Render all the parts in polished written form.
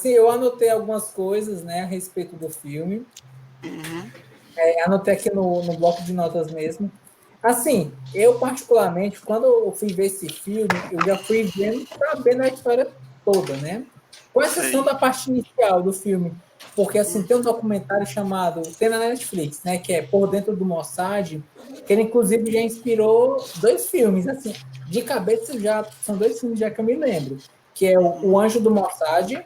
assim, eu anotei algumas coisas, né, a respeito do filme. Anotei aqui no bloco de notas mesmo. Assim, eu particularmente, quando eu fui ver esse filme, eu já fui vendo, sabendo a história toda, né? Com exceção Sei. da parte inicial do filme. Porque, assim, tem um documentário chamado, tem na Netflix, né? Que é Por Dentro do Mossad, que ele, inclusive, já inspirou 2 filmes, assim, de cabeça já, são 2 filmes já que eu me lembro, que é o Anjo do Mossad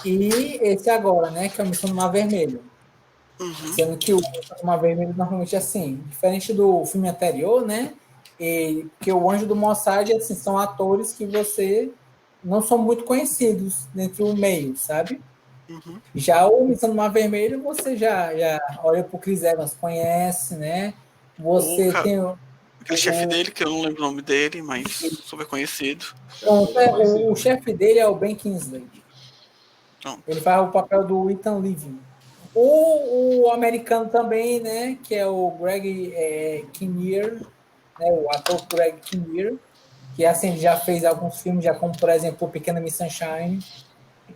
e esse agora, né? Que é a Missão do Mar Vermelho. Sendo que o Anjo do Mar Vermelho normalmente é assim, diferente do filme anterior, né? Que o Anjo do Mossad, assim, são atores que você não são muito conhecidos dentro do meio, sabe? Já o Missão do Mar Vermelho, você já olha para o Chris Evans, conhece, né? Você tem Aquele chefe dele, que eu não lembro o nome dele, mas super conhecido. o chefe dele é o Ben Kingsley. Pronto. Ele faz o papel do Ethan Levine. O americano também, né? Que é o Greg Kinnear, né, o ator Greg Kinnear, que assim, ele já fez alguns filmes, já como, por exemplo, Pequena Miss Sunshine.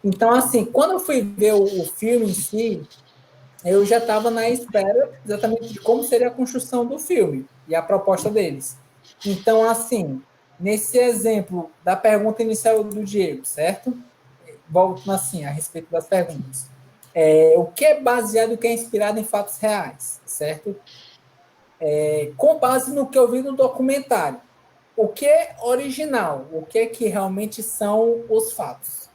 Então, assim, quando eu fui ver o filme em si, eu já estava na espera exatamente de como seria a construção do filme e a proposta deles. Então, assim, nesse exemplo da pergunta inicial do Diego, certo? Voltando assim, a respeito das perguntas. O que é baseado, o que é inspirado em fatos reais, certo? Com base no que eu vi no documentário. O que é original? O que é que realmente são os fatos?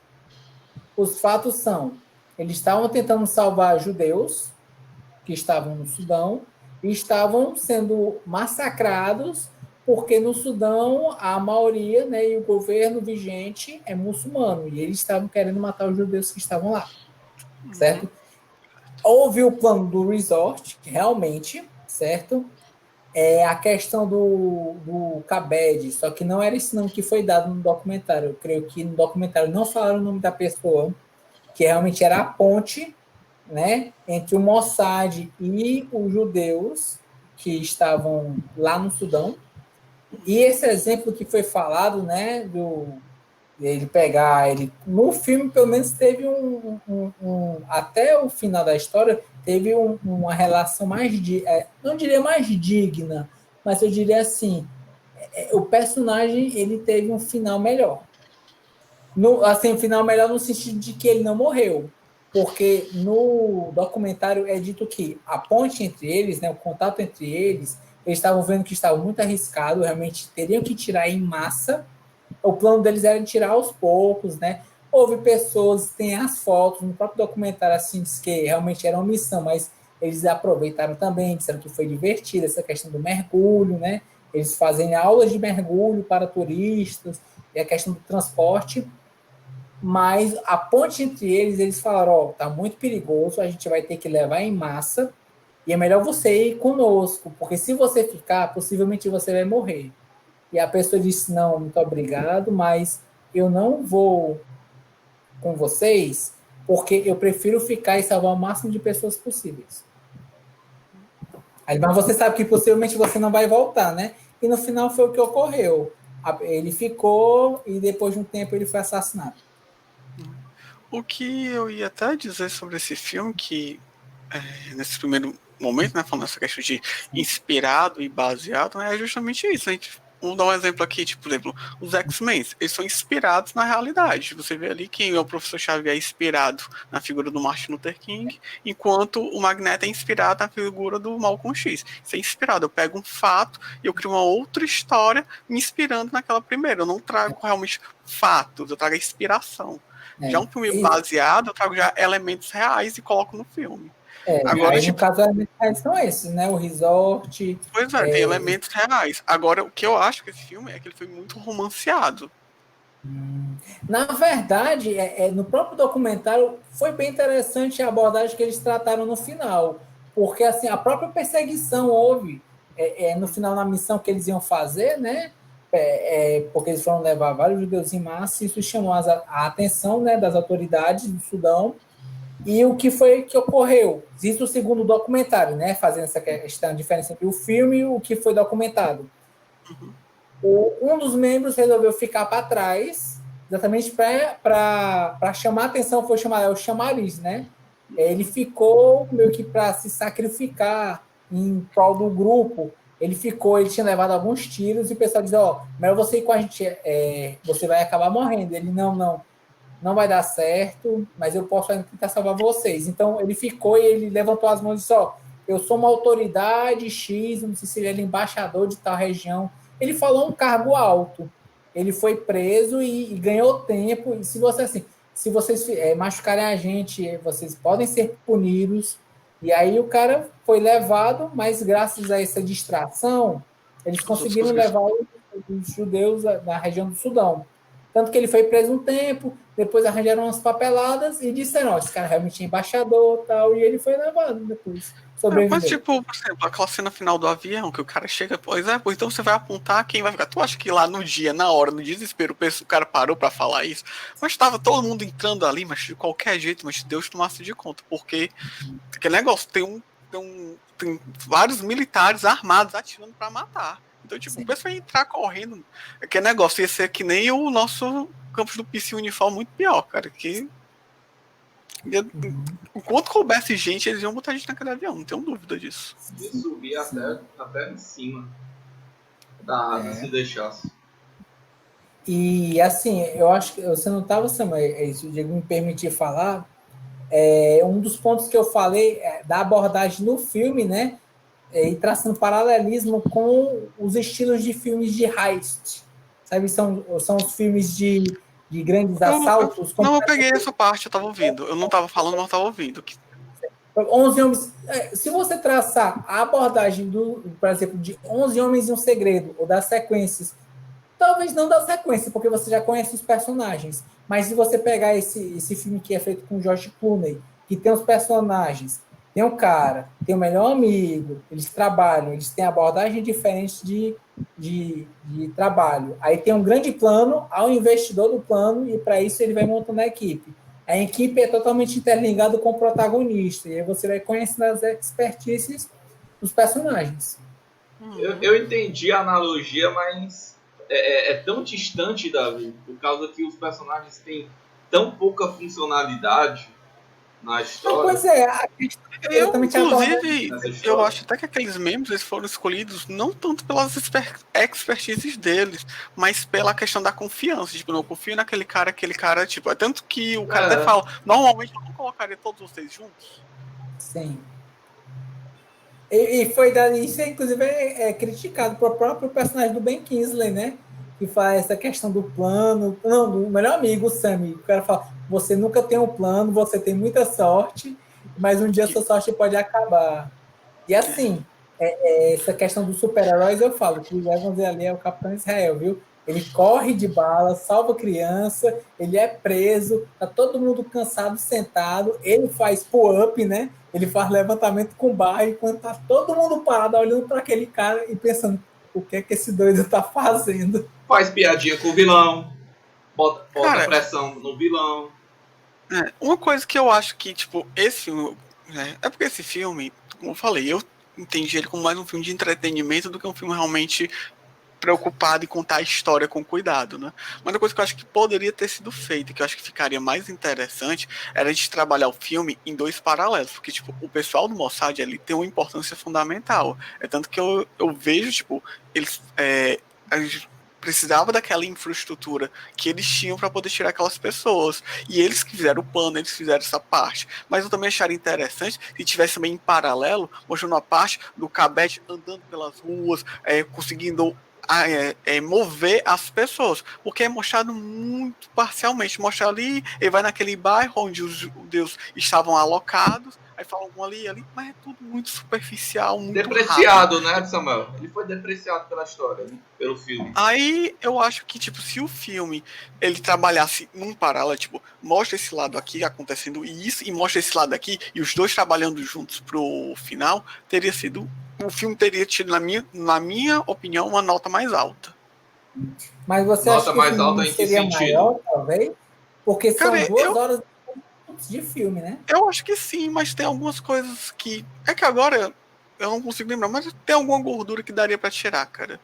Os fatos são: eles estavam tentando salvar judeus que estavam no Sudão e estavam sendo massacrados porque no Sudão a maioria, né, e o governo vigente é muçulmano e eles estavam querendo matar os judeus que estavam lá, certo? Houve o plano do resort, realmente, certo? A questão do Cabed, só que não era esse nome que foi dado no documentário. Eu creio que no documentário não falaram o nome da pessoa, que realmente era a ponte, né, entre o Mossad e os judeus que estavam lá no Sudão. E esse exemplo que foi falado, né, ele pegar ele no filme, pelo menos teve até o final da história teve uma relação mais não diria mais digna, mas eu diria assim, o personagem ele teve um final melhor. Assim, um final melhor no sentido de que ele não morreu, porque no documentário é dito que a ponte entre eles, né, o contato entre eles estavam vendo que estava muito arriscado, realmente teriam que tirar em massa. O plano deles era tirar aos poucos, né? Houve pessoas, tem as fotos, no próprio documentário assim, diz que realmente era uma missão, mas eles aproveitaram também, disseram que foi divertido essa questão do mergulho, né? Eles fazem aulas de mergulho para turistas, e a questão do transporte, mas a ponte entre eles falaram, ó, tá muito perigoso, a gente vai ter que levar em massa, e é melhor você ir conosco, porque se você ficar, possivelmente você vai morrer. E a pessoa disse: não, muito obrigado, mas eu não vou com vocês porque eu prefiro ficar e salvar o máximo de pessoas possíveis. Aí, mas você sabe que possivelmente você não vai voltar, né? E no final foi o que ocorreu. Ele ficou e depois de um tempo ele foi assassinado. O que eu ia até dizer sobre esse filme, que nesse primeiro momento, né, falando essa questão de inspirado e baseado, né, é justamente isso. A gente, vamos dar um exemplo aqui, tipo, por exemplo, os X-Men, eles são inspirados na realidade. Você vê ali que o professor Xavier é inspirado na figura do Martin Luther King, enquanto o Magneto é inspirado na figura do Malcolm X. Isso é inspirado. Eu pego um fato e eu crio uma outra história me inspirando naquela primeira. Eu não trago realmente fatos, eu trago a inspiração. Já um filme baseado, eu trago já elementos reais e coloco no filme. Agora, aí no tipo, caso são esses, né? O resort. pois é, tem elementos reais. Agora, o que eu acho que esse filme é que ele foi muito romanceado. Na verdade, no próprio documentário foi bem interessante a abordagem que eles trataram no final, porque assim a própria perseguição houve no final na missão que eles iam fazer, né? Porque eles foram levar vários judeus em massa, e isso chamou a atenção, né, das autoridades do Sudão. E o que foi que ocorreu? Isso segundo o documentário, né? Fazendo essa questão, a diferença entre o filme e o que foi documentado. Um dos membros resolveu ficar para trás exatamente para chamar a atenção, foi chamar o chamariz, né? Ele ficou meio que para se sacrificar em prol do grupo. Ele tinha levado alguns tiros e o pessoal diz: Ó, melhor você ir com a gente, você vai acabar morrendo. Ele: não vai dar certo, mas eu posso ainda tentar salvar vocês. Então ele ficou e ele levantou as mãos e disse: Ó, eu sou uma autoridade X, não sei se ele era embaixador de tal região. Ele falou um cargo alto. Ele foi preso e ganhou tempo. E se você assim, se vocês machucarem a gente, vocês podem ser punidos. E aí o cara foi levado, mas graças a essa distração, eles Os outros conseguiram conseguiram. levar os judeus na região do Sudão. Tanto que ele foi preso um tempo, depois arranjaram umas papeladas e disseram: Ó, esse cara realmente é embaixador e tal, e ele foi levado depois. Mas, Sobreviveu. tipo, por exemplo, aquela cena final do avião, que o cara chega, pois então você vai apontar quem vai ficar. Tu acha que lá no dia, na hora, no desespero, o cara parou pra falar isso? Mas tava todo mundo entrando ali, mas de qualquer jeito, mas Deus tomasse de conta, porque aquele negócio tem vários militares armados atirando pra matar. Então, tipo, o Sim. pessoal ia entrar correndo. Aquele negócio ia ser que nem o nosso campus do PC Uniforme, muito pior, cara. Que enquanto coubesse gente, eles iam botar a gente naquele avião, não tenho dúvida disso. Ia subir até em cima da asa se deixasse. E assim, eu acho que você não estava, Samuel, se o Diego me permitir falar, um dos pontos que eu falei da abordagem no filme, né? E traçando paralelismo com os estilos de filmes de heist. Sabe, são os filmes de grandes assaltos, como Não, eu peguei essa parte, eu tava ouvindo. Eu não tava falando, mas eu tava ouvindo. 11 Homens. Se você traçar a abordagem por exemplo, de 11 Homens e um Segredo, ou das sequências, talvez não da sequência, porque você já conhece os personagens. Mas se você pegar esse filme que é feito com George Clooney, que tem os personagens, tem o cara, tem o melhor amigo, eles trabalham, eles têm abordagem diferente de trabalho. Aí tem um grande plano, há um investidor do plano, e para isso ele vai montando a equipe. A equipe é totalmente interligada com o protagonista, e aí você vai conhecendo as expertises dos personagens. Eu entendi a analogia, mas é tão distante, Davi, por causa que os personagens têm tão pouca funcionalidade na história. Pois é, Inclusive, eu acho até que aqueles membros eles foram escolhidos não tanto pelas expertises deles, mas pela questão da confiança. Tipo, eu confio naquele cara, tipo, é tanto que o cara até fala, normalmente eu não colocaria todos vocês juntos. Sim. E foi dali, isso inclusive criticado pro próprio personagem do Ben Kingsley, né? Que faz essa questão do plano. Não, do melhor amigo, o Sammy. O cara fala: você nunca tem um plano, você tem muita sorte, mas um dia sua sorte pode acabar. E assim, essa questão dos super-heróis, eu falo que o Evans ali é o Capitão Israel, viu? Ele corre de bala, salva criança, ele é preso, tá todo mundo cansado, sentado, ele faz pull-up, né? Ele faz levantamento com barra, enquanto tá todo mundo parado olhando para aquele cara e pensando: o que é que esse doido tá fazendo? Faz piadinha com o vilão, bota pressão no vilão. Uma coisa que eu acho que, tipo, esse filme, é porque esse filme, como eu falei, eu entendi ele como mais um filme de entretenimento do que um filme realmente preocupado em contar a história com cuidado, né? Mas uma coisa que eu acho que poderia ter sido feita, que eu acho que ficaria mais interessante, era a gente trabalhar o filme em dois paralelos, porque, tipo, o pessoal do Mossad, ele tem uma importância fundamental. É tanto que eu vejo, tipo, eles... a gente precisava daquela infraestrutura que eles tinham para poder tirar aquelas pessoas. E eles que fizeram o plano, eles fizeram essa parte. Mas eu também acharia interessante se tivesse também em paralelo, mostrando a parte do Cabete andando pelas ruas, conseguindo mover as pessoas, porque é mostrado muito parcialmente. Mostra ali, ele vai naquele bairro onde os judeus estavam alocados, aí fala um ali, mas é tudo muito superficial, muito depreciado, rápido. né, Samuel? Ele foi depreciado pela história, né? Pelo filme. Aí eu acho que, tipo, se o filme ele trabalhasse num paralelo, tipo, mostra esse lado aqui acontecendo isso e mostra esse lado aqui, e os dois trabalhando juntos pro final, teria sido o filme teria tido, na minha opinião, uma nota mais alta. Mas você nota acha que o mais filme alta não em que seria sentido? maior, talvez? Porque Cara, são 2 horas de filme, né? Eu acho que sim, mas tem algumas coisas que... É que agora eu não consigo lembrar, mas tem alguma gordura que daria pra tirar, cara.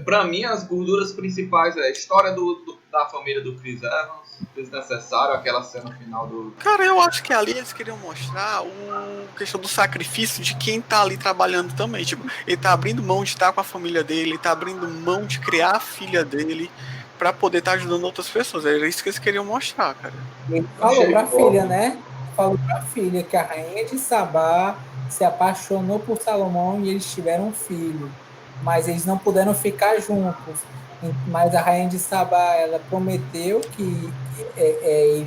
Pra mim, as gorduras principais é a história da família do Chris Evans, desnecessário aquela cena final do... Cara, eu acho que ali eles queriam mostrar a questão do sacrifício de quem tá ali trabalhando também. Tipo, ele tá abrindo mão de estar com a família dele, ele tá abrindo mão de criar a filha dele pra poder estar ajudando outras pessoas. Era isso que eles queriam mostrar, cara. Ele falou pra filha, né? Falou pra filha que a rainha de Sabá se apaixonou por Salomão e eles tiveram um filho. Mas eles não puderam ficar juntos. Mas a rainha de Sabá, ela prometeu que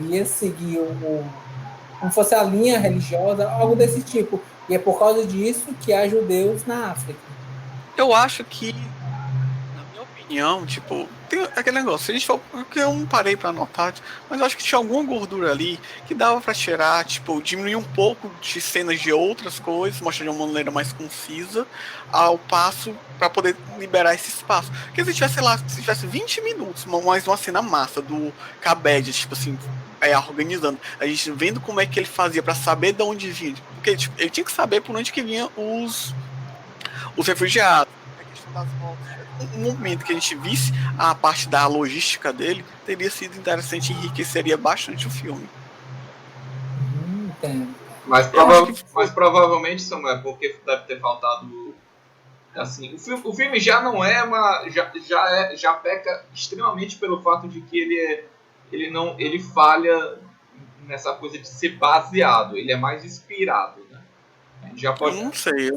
iria seguir como fosse a linha religiosa, algo desse tipo. E é por causa disso que há judeus na África. Eu acho que, na minha opinião, tipo, tem aquele negócio, se a gente for, porque eu não parei pra anotar, mas eu acho que tinha alguma gordura ali que dava pra tirar, tipo, diminuir um pouco de cenas de outras coisas, mostrar de uma maneira mais concisa, ao passo pra poder liberar esse espaço. Porque se tivesse, sei lá, se tivesse 20 minutos, mais uma cena massa do Cabed, tipo assim, organizando, a gente vendo como é que ele fazia pra saber de onde vinha, porque tipo, ele tinha que saber por onde que vinha os refugiados, a questão das voltas. Um momento que a gente visse a parte da logística dele, teria sido interessante e enriqueceria bastante o filme. Entendo. Mas provavelmente, Samuel, porque deve ter faltado... Assim, o filme já não é já peca extremamente pelo fato de que ele falha nessa coisa de ser baseado, ele é mais inspirado, né? Já pode... Eu não sei,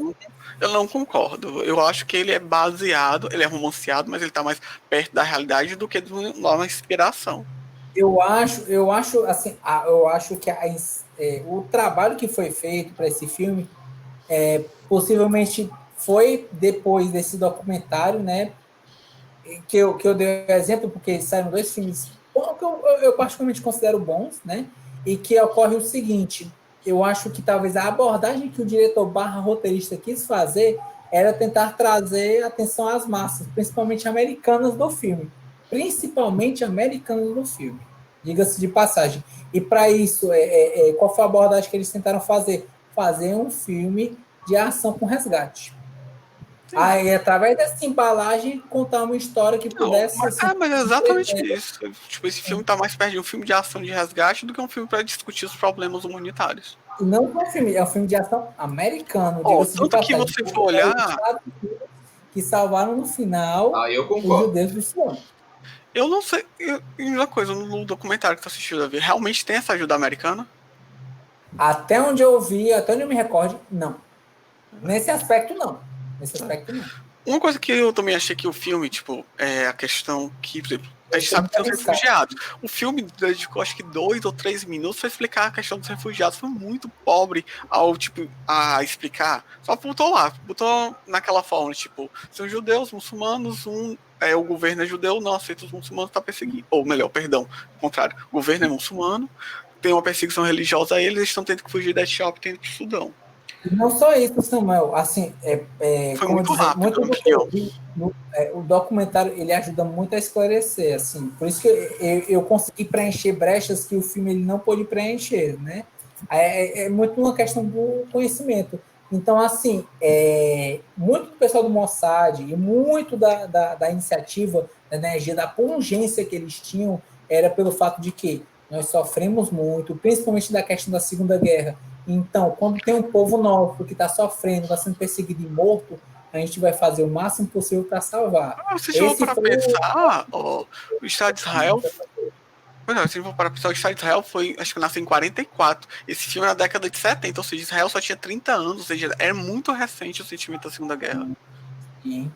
eu não concordo. Eu acho que ele é baseado, ele é romanceado, mas ele tá mais perto da realidade do que de uma inspiração. Eu acho assim, eu acho que o trabalho que foi feito para esse filme possivelmente foi depois desse documentário, né? Que eu dei exemplo, porque saíram dois filmes que eu particularmente considero bons, né? E que ocorre o seguinte: eu acho que talvez a abordagem que o diretor barra roteirista quis fazer era tentar trazer atenção às massas, principalmente americanas do filme. Principalmente americanas do filme, diga-se de passagem. E para isso, qual foi a abordagem que eles tentaram fazer? Fazer um filme de ação com resgate. Aí, através dessa embalagem, contar uma história que pudesse Não, assim, mas é exatamente isso. Tipo, esse filme tá mais perto de um filme de ação de resgate do que um filme para discutir os problemas humanitários. E não é um filme, é um filme de ação americano, diga-se de Tanto que passagem. você for olhar, Que salvaram no final eu os concordo. judeus do Sion. eu não sei. E uma coisa, no documentário que tu assistiu, Davi, realmente tem essa ajuda americana? Até onde eu vi, até onde eu me recorde, não. Nesse aspecto, não. Nesse aspecto, não. Uma coisa que eu também achei que o filme, tipo, é a questão que, por exemplo, a gente sabe que tem os refugiados. O filme dedicou acho que 2 ou 3 minutos para explicar a questão dos refugiados. Foi muito pobre ao, tipo, a explicar. Só botou naquela forma, tipo, são judeus, muçulmanos, o governo é judeu, não aceita os muçulmanos, tá perseguindo. Ou melhor, perdão, ao contrário, o governo é muçulmano, tem uma perseguição religiosa a eles estão tendo que fugir da Etiópia e tendo que ir pro Sudão. E não só isso, Samuel. Assim, Foi como muito dizer, rápido, muito na do que eu opinião. vi, o documentário ele ajuda muito a esclarecer, assim. Por isso que eu consegui preencher brechas que o filme ele não pôde preencher, né? É muito uma questão do conhecimento. Então, assim, muito do pessoal do Mossad e muito da iniciativa, da energia, da pungência que eles tinham, era pelo fato de que nós sofremos muito, principalmente da questão da Segunda Guerra. Então, quando tem um povo nosso que está sofrendo, está sendo perseguido e morto, a gente vai fazer o máximo possível para salvar. Se for para pensar, o Estado de Israel. Se for para pensar, o Estado de Israel foi, acho que nasceu em 44. Esse filme é na década de 70, ou seja, Israel só tinha 30 anos, ou seja, é muito recente o sentimento da Segunda Guerra. Sim.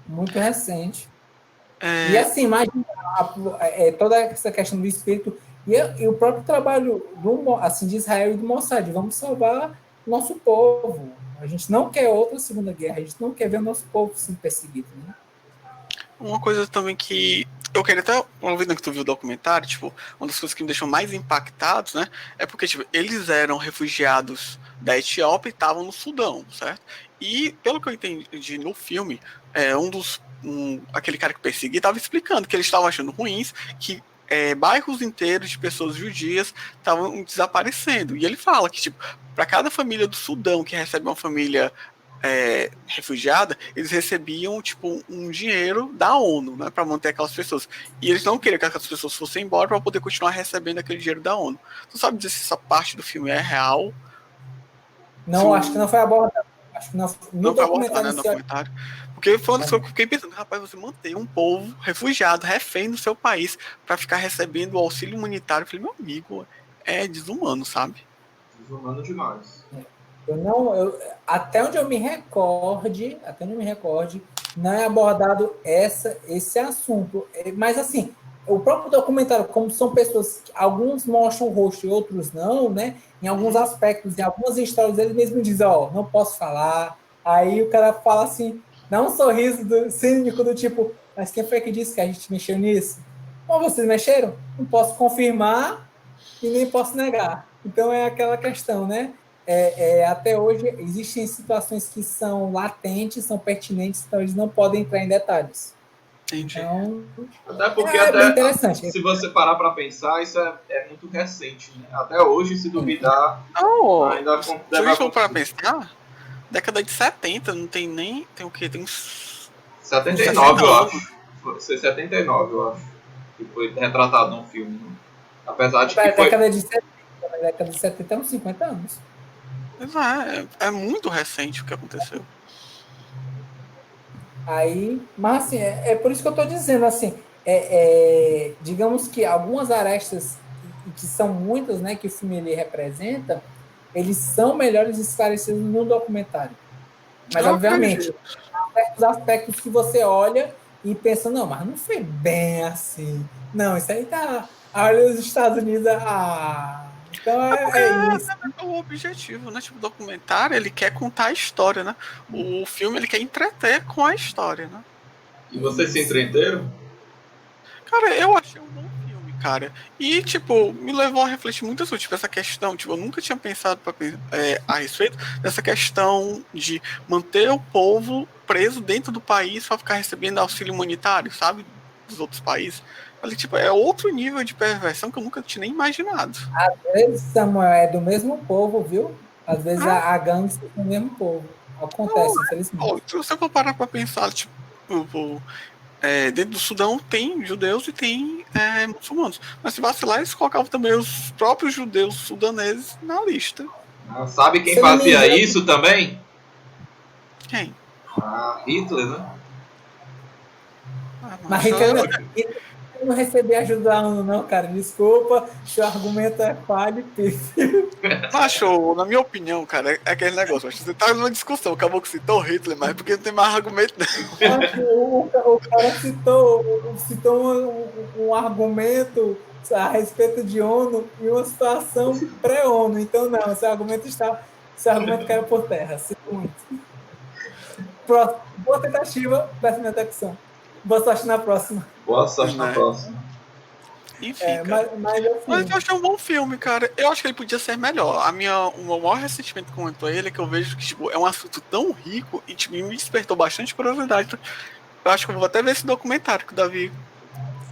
Muito recente. E É, assim, imagina toda essa questão do espírito e o próprio trabalho assim, de Israel e do Mossad. Vamos salvar o nosso povo. A gente não quer outra Segunda Guerra, a gente não quer ver o nosso povo sendo perseguido. Né? uma coisa também que eu queria até, ouvindo que tu viu o documentário, tipo, uma das coisas que me deixou mais impactados, né, é porque, tipo, eles eram refugiados da Etiópia e estavam no Sudão, certo? E, pelo que eu entendi no filme, aquele cara que perseguia estava explicando que eles estavam achando ruins, que bairros inteiros de pessoas judias estavam desaparecendo. E ele fala que, tipo, para cada família do Sudão que recebe uma família refugiada, eles recebiam tipo um dinheiro da ONU, né, para manter aquelas pessoas. E eles não queriam que aquelas pessoas fossem embora para poder continuar recebendo aquele dinheiro da ONU. Tu sabe dizer se essa parte do filme é real? Não, acho que não foi abordado. Acho que não, no Não foi abordado, documentário né, em no si, documentário. Porque foi uma das coisas que eu fiquei pensando, rapaz, você manter um povo refugiado, refém no seu país, para ficar recebendo o auxílio humanitário, eu falei, meu amigo, é desumano, sabe? Desumano demais. até onde eu me recorde, não é abordado esse assunto. Mas assim, o próprio documentário, como são pessoas, alguns mostram o rosto e outros não, né? Em alguns aspectos, em algumas histórias, eles mesmos dizem, não posso falar. Aí o cara fala assim, dá um sorriso cínico do tipo, mas quem foi que disse que a gente mexeu nisso? Bom, vocês mexeram? Não posso confirmar e nem posso negar. Então é aquela questão, né? Até hoje existem situações que são latentes, são pertinentes, então eles não podem entrar em detalhes. Entendi. Então, até porque bem interessante. se você parar para pensar, isso é muito recente. Né? Até hoje, se duvidar, ainda Se a gente for para pensar, década de 70, não tem nem... Tem o quê? Tem uns... 79, eu acho. Foi 79, eu acho. Que foi retratado num filme. Né? Apesar de que foi... década de 70 é uns 50 anos. É muito recente o que aconteceu. Aí, mas assim, é por isso que eu estou dizendo, assim, digamos que algumas arestas, que são muitas, né, que o filme ele representa, eles são melhores esclarecidos no documentário. Mas, obviamente, há certos aspectos que você olha e pensa, não, mas não foi bem assim. Não, isso aí tá... Olha os Estados Unidos, então é isso. É o objetivo, né? Tipo, o documentário, ele quer contar a história, né? O filme, ele quer entreter com a história, né? E vocês se entreteram? Cara, eu achei um bom filme, cara. E, tipo, me levou a refletir muito sobre tipo, essa questão. Tipo, eu nunca tinha pensado a respeito dessa questão de manter o povo preso dentro do país para ficar recebendo auxílio humanitário, sabe? Dos outros países. Falei, tipo, é outro nível de perversão que eu nunca tinha nem imaginado. Às vezes, Samuel, é do mesmo povo, viu? Às vezes a gangue é do mesmo povo. Acontece, infelizmente. Se você for parar pra pensar, tipo, dentro do Sudão tem judeus e tem muçulmanos. Mas se vacilar, eles colocavam também os próprios judeus sudaneses na lista. Sabe quem fazia isso também? Quem? Hitler, né? Mas Hitler não recebia ajuda da ONU, não, cara. Desculpa, seu argumento é falho e pífio. Macho, na minha opinião, cara, é aquele negócio. Macho, você tá numa discussão, acabou que citou Hitler, mas porque não tem mais argumento, não. O cara citou um argumento a respeito de ONU e uma situação pré-ONU. Então, não, seu argumento caiu por terra. Sinto muito. Próximo. Boa tentativa, péssima execução. Boa sorte na próxima. Boa sorte na próxima. Enfim, mas eu achei um bom filme, cara. Eu acho que ele podia ser melhor. O meu maior ressentimento quanto a ele é que eu vejo que tipo, é um assunto tão rico e tipo, me despertou bastante curiosidade. Eu acho que eu vou até ver esse documentário que o Davi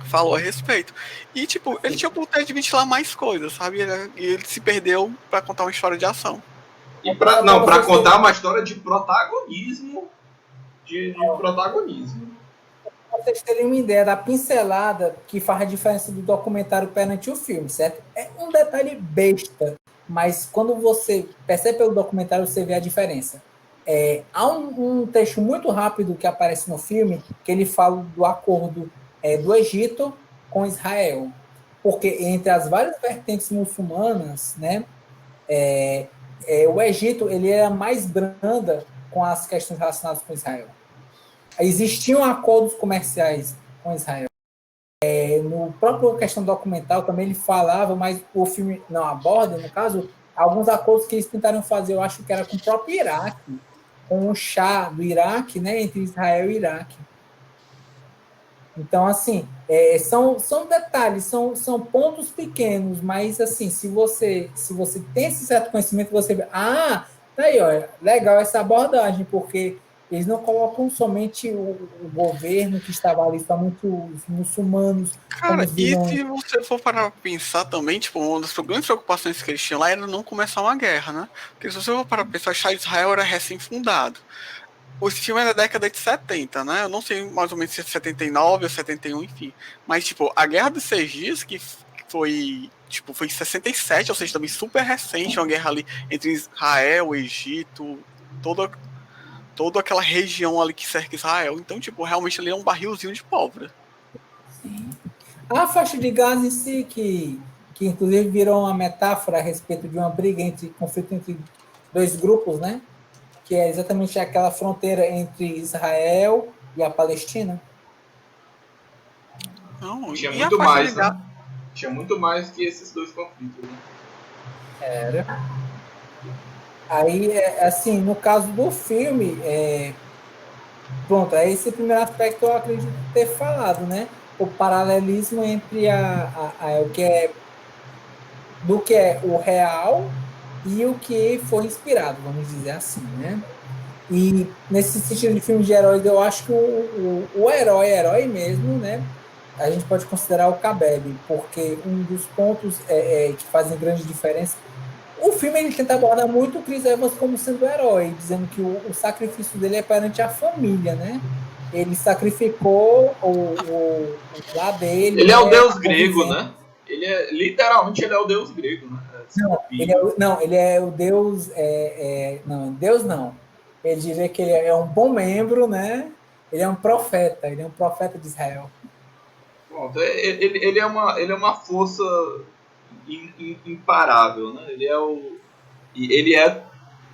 falou a respeito. E, tipo, ele tinha a oportunidade de ventilar mais coisas, sabe? E ele se perdeu pra contar uma história de ação. E pra contar uma história de protagonismo. De protagonismo. Pra vocês terem uma ideia da pincelada que faz a diferença do documentário perante o filme, certo? É um detalhe besta, mas quando você percebe pelo documentário, você vê a diferença. Há um trecho muito rápido que aparece no filme, que ele fala do acordo do Egito com Israel. Porque entre as várias vertentes muçulmanas, né, o Egito ele era mais branda com as questões relacionadas com Israel. Existiam acordos comerciais com Israel. No próprio questão documental também ele falava, mas o filme não aborda, no caso, alguns acordos que eles tentaram fazer, eu acho que era com o próprio Iraque, com o Shah do Iraque, né, entre Israel e Iraque. Então, assim, são detalhes, são pontos pequenos, mas, assim, se você tem esse certo conhecimento, você vê, tá aí, ó, legal essa abordagem, porque eles não colocam somente o governo que estava ali, somente os muçulmanos como Cara, os e vilões. se você for parar pra pensar também, tipo, uma das grandes preocupações que eles tinham lá era não começar uma guerra, né? Porque se você for parar pra pensar, Israel era recém-fundado. Esse filme é da década de 70, né? Eu não sei mais ou menos se é 79 ou 71, enfim. Mas, tipo, a Guerra dos Seis Dias, que foi, tipo, foi em 67, ou seja, também super recente, uma guerra ali entre Israel, Egito, toda aquela região ali que cerca Israel. Então, tipo, realmente ali é um barrilzinho de pólvora. Sim. A faixa de Gaza em si, que inclusive virou uma metáfora a respeito de uma briga entre conflito entre dois grupos, né? Que é exatamente aquela fronteira entre Israel e a Palestina. Não, Tinha e a muito faixa de mais, Gaza. né? Tinha muito mais que esses dois conflitos, né? Era. Aí, assim, no caso do filme, pronto, é esse primeiro aspecto eu acredito ter falado, né? O paralelismo entre o que é do que é o real e o que foi inspirado, vamos dizer assim, né? E nesse sentido de filme de heróis, eu acho que o herói mesmo, né? A gente pode considerar o Khabib, porque um dos pontos que fazem grande diferença. O filme ele tenta abordar muito o Chris Evans como sendo herói, dizendo que o sacrifício dele é perante a família, né? Ele sacrificou o lá dele, Ele é o né? deus A grego, convivência. né? Ele é, literalmente, ele é o deus grego, né? Não, não, ele é o Deus. Não, Deus não. Ele diria que ele é um bom membro, né? Ele é um profeta de Israel. Pronto, ele é uma força imparável, né? Ele é,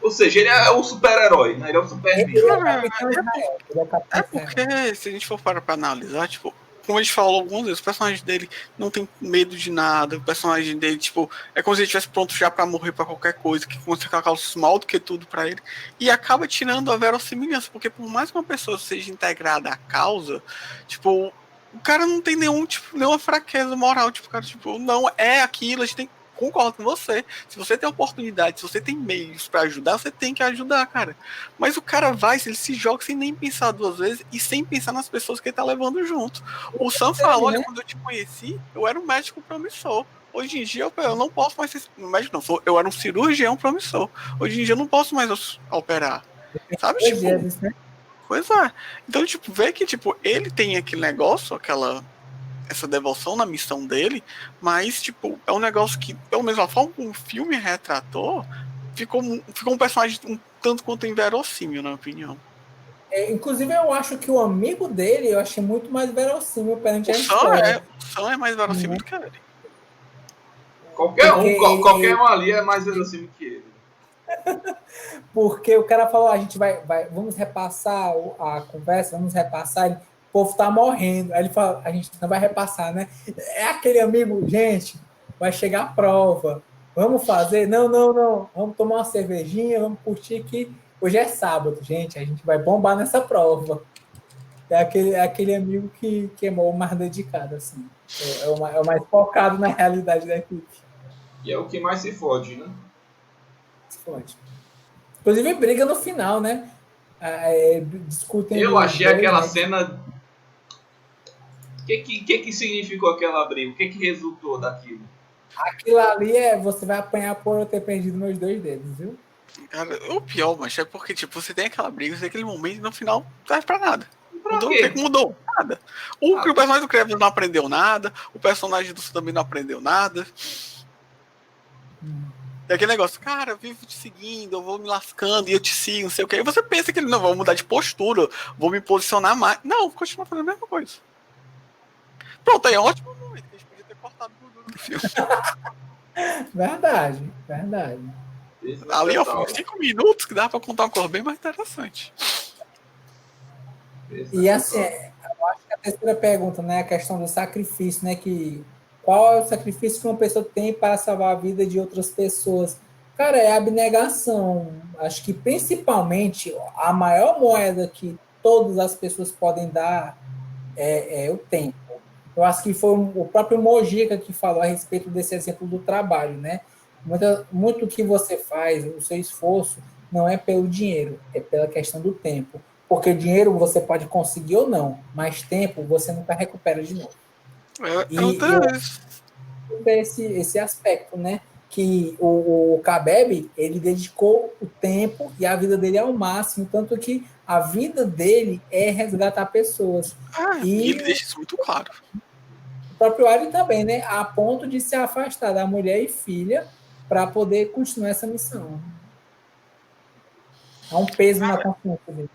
ou seja, ele é o super-herói, né? Ele é o Superman. Ele é Cara, capitão Israel. Ele é capitão é Israel. porque, se a gente for parar pra analisar, tipo, como a gente falou algumas vezes, o personagem dele não tem medo de nada, o personagem dele, tipo, é como se ele estivesse pronto já pra morrer pra qualquer coisa, que você colocar mal do que tudo pra ele, e acaba tirando a verossimilhança, porque por mais que uma pessoa seja integrada à causa, tipo, o cara não tem nenhum, tipo, nenhuma fraqueza moral, tipo, o cara, tipo, não é aquilo, a gente tem concordo com você. Se você tem oportunidade, se você tem meios pra ajudar, você tem que ajudar, cara. Mas o cara vai, ele se joga sem nem pensar duas vezes e sem pensar nas pessoas que ele tá levando junto. O Sam fala: Ele, olha, né? quando eu te conheci, eu era um médico promissor. Hoje em dia eu não posso mais ser médico, não. Eu era um cirurgião promissor. Hoje em dia eu não posso mais operar. Sabe, Dois tipo, dias, né? pois é. Então, tipo, vê que, tipo, ele tem aquele negócio, essa devoção na missão dele, mas, tipo, é um negócio que, pelo menos a forma como o filme retratou, ficou um personagem um tanto quanto inverossímil, na minha opinião. Inclusive, eu acho que o amigo dele eu achei muito mais verossímil perante a história. O Sam é mais verossímil Né? do que ele. Porque, Qualquer um ali é mais verossímil que ele. porque o cara falou: a gente vamos repassar a conversa, vamos repassar. O povo tá morrendo. Aí ele fala: a gente não vai repassar, né? É aquele amigo, gente, vai chegar a prova. Vamos fazer? Não, não, não. Vamos tomar uma cervejinha, vamos curtir que hoje é sábado, gente. A gente vai bombar nessa prova. É aquele amigo que é o mais dedicado, assim. É o mais focado na realidade da equipe. E é o que mais se fode, né? Pode. Inclusive, briga no final, né? Discutem Eu ali os achei dois, aquela né? cena. O que significou aquela briga? O que resultou daquilo? Aquilo ali você vai apanhar por eu ter perdido meus dois dedos, viu? Cara, o pior, mas é porque, tipo, você tem aquela briga, você tem aquele momento e no final não serve pra nada. Pra Mudou, o que que quê? mudou? Nada. O Ah, personagem do Kraven não aprendeu nada, o personagem do Sul também não aprendeu nada. E aquele negócio, cara, eu vivo te seguindo, eu vou me lascando e eu te sigo, não sei o que. E você pensa que ele não vai mudar de postura, vou me posicionar mais. Não, continua fazendo a mesma coisa. Pronto, aí é um ótimo momento que a gente podia ter cortado o gordura do filme. Verdade, verdade. Ali, ó, foi desnecessário. 5 minutos que dava pra contar uma coisa bem mais interessante. E assim, Desnecessário. eu acho que a terceira pergunta, né? A questão do sacrifício, né? Qual é o sacrifício que uma pessoa tem para salvar a vida de outras pessoas? Cara, é a abnegação. Acho que principalmente a maior moeda que todas as pessoas podem dar é o tempo. Eu acho que foi o próprio Mojica que falou a respeito desse exemplo do trabalho, né? Muito que você faz, o seu esforço, não é pelo dinheiro, é pela questão do tempo. Porque dinheiro você pode conseguir ou não, mas tempo você nunca recupera de novo. E eu esse aspecto, né? Que o Khabib, ele dedicou o tempo e a vida dele ao máximo, tanto que a vida dele é resgatar pessoas. E ele deixa isso muito claro. O próprio Ali também, né? A ponto de se afastar da mulher e filha para poder continuar essa missão. É um peso na consciência dele.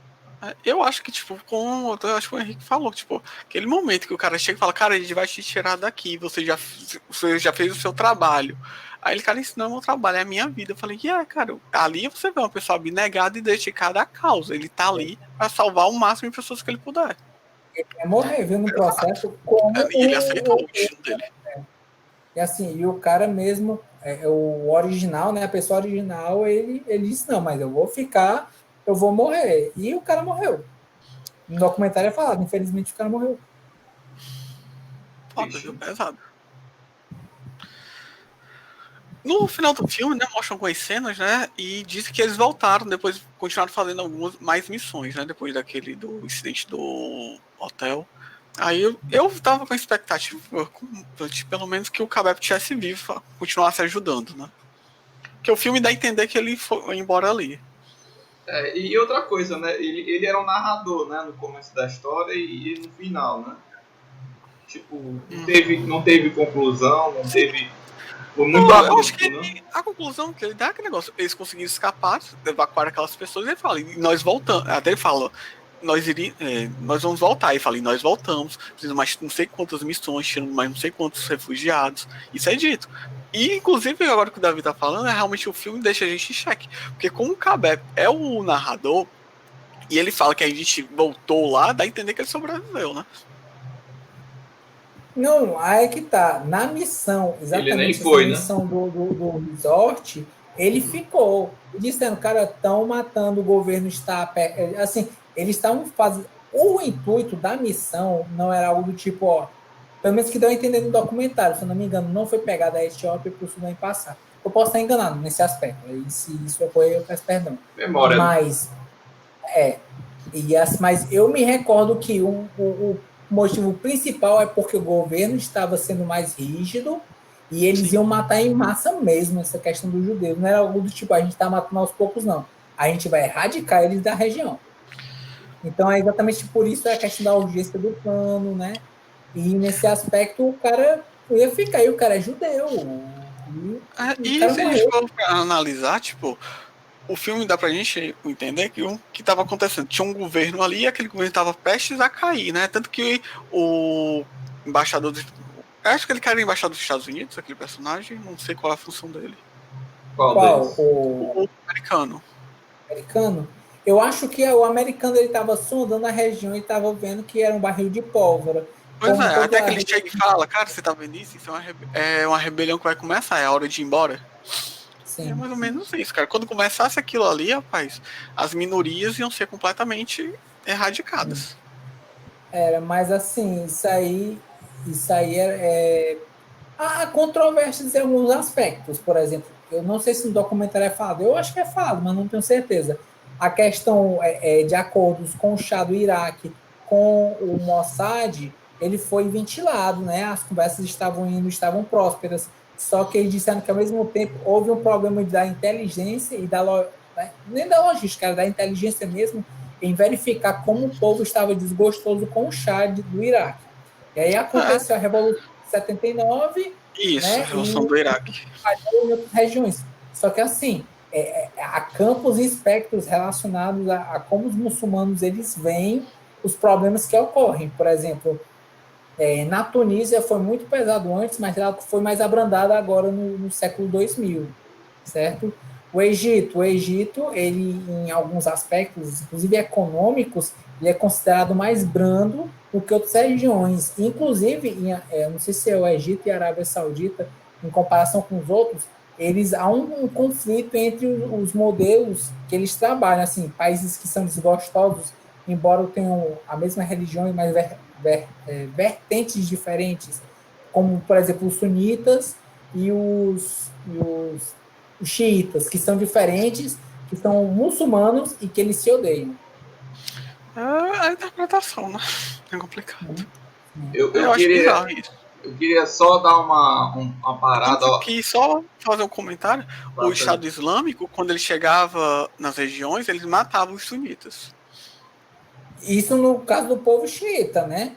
Eu acho que, tipo, eu acho que o Henrique falou, tipo, aquele momento que o cara chega e fala, cara, a gente vai te tirar daqui, você já fez o seu trabalho. Aí ele, cara, isso não é meu trabalho, é a minha vida. Eu falei, cara, ali você vê uma pessoa abnegada e dedicada à causa. Ele tá ali pra salvar o máximo de pessoas que ele puder. Ele vai morrer, viu, no processo, como e ele aceitou o destino dele. E assim, e o cara mesmo, o original, né, a pessoa original, ele disse, não, mas eu vou ficar, eu vou morrer. E o cara morreu. No documentário é falado, infelizmente o cara morreu. Foda, viu? Pesado. No final do filme, né, mostram algumas cenas, né, e dizem que eles voltaram, depois continuaram fazendo algumas mais missões, né, depois do incidente do hotel. Aí eu tava com a expectativa, de, pelo menos, que o Khabib tivesse vivo, continuasse ajudando, né. Porque o filme dá a entender que ele foi embora ali. E outra coisa, né, ele era um narrador, né, no começo da história e no final, né. Tipo, não teve conclusão, não teve... Foi muito eu acho que né? a conclusão que ele dá é aquele negócio. Eles conseguiram escapar, evacuar aquelas pessoas, e ele fala, e nós voltamos. Até ele fala, nós vamos voltar. E fala, e nós voltamos, precisamos mais não sei quantas missões, tirando mais não sei quantos refugiados. Isso é dito. E, inclusive, agora que o Davi tá falando, realmente o filme deixa a gente em xeque. Porque como o Khabib é o narrador, e ele fala que a gente voltou lá, dá a entender que ele sobreviveu, né? Não, aí é que tá. Na missão, exatamente essa missão, né, do resort, ele ficou dizendo, cara, estão matando, o governo está... Assim, eles estavam fazendo... O intuito da missão não era algo do tipo, ó, pelo menos que deu a entender no documentário, se eu não me engano, não foi pegar da Etiópia para o Sudão e passar. Eu posso estar enganado nesse aspecto, e se isso foi, eu peço perdão. Memória. Mas eu me recordo que o motivo principal é porque o governo estava sendo mais rígido e eles iam matar em massa mesmo essa questão dos judeus. Não era algo do tipo, a gente está matando aos poucos, não. A gente vai erradicar eles da região. Então, é exatamente por isso a questão da urgência do plano, né? E nesse aspecto, o cara ia ficar, e o cara é judeu. E se a gente for analisar, tipo, o filme dá pra gente entender que o que estava acontecendo. Tinha um governo ali e aquele governo estava prestes a cair, né? Tanto que o embaixador... acho que ele era embaixador dos Estados Unidos, aquele personagem. Não sei qual é a função dele. Qual? O americano. Americano? Eu acho que o americano ele estava sondando a região e estava vendo que era um barril de pólvora. Pois até que ele chega e fala, cara, você tá vendo isso? Isso é uma rebelião que vai começar, é a hora de ir embora. Sim, é mais ou menos isso, cara. Quando começasse aquilo ali, rapaz, as minorias iam ser completamente erradicadas. Mas assim, isso aí há controvérsias em alguns aspectos. Por exemplo, eu não sei se no documentário é falado, eu acho que é falado, mas não tenho certeza. A questão de acordos com o Shah do Iraque, com o Mossad, ele foi ventilado, né? As conversas estavam prósperas. Só que eles disseram que, ao mesmo tempo, houve um problema da inteligência e nem da logística, da inteligência mesmo, em verificar como o povo estava desgostoso com o Shah do Iraque. E aí aconteceu a Revolução de 79. Isso, né? A Revolução do Iraque. Em outras regiões. Só que, assim, há campos e espectros relacionados a como os muçulmanos eles veem os problemas que ocorrem. Por exemplo, na Tunísia foi muito pesado antes, mas ela foi mais abrandada agora no século 2000, certo? O Egito, ele em alguns aspectos, inclusive econômicos, ele é considerado mais brando do que outras regiões. Inclusive, não sei se é o Egito e a Arábia Saudita, em comparação com os outros, há um conflito entre os modelos que eles trabalham, assim, países que são desgostosos, embora tenham a mesma religião, mas vertentes diferentes, como, por exemplo, os sunitas e os xiitas, que são diferentes, que são muçulmanos e que eles se odeiam. É a interpretação, né? É complicado. Eu acho queria, bizarro isso. eu queria só dar uma Eu tenho parada. Ó, que só fazer um comentário. O passa aí. Estado Islâmico, quando ele chegava nas regiões, eles matavam os sunitas. Isso no caso do povo xiita, né?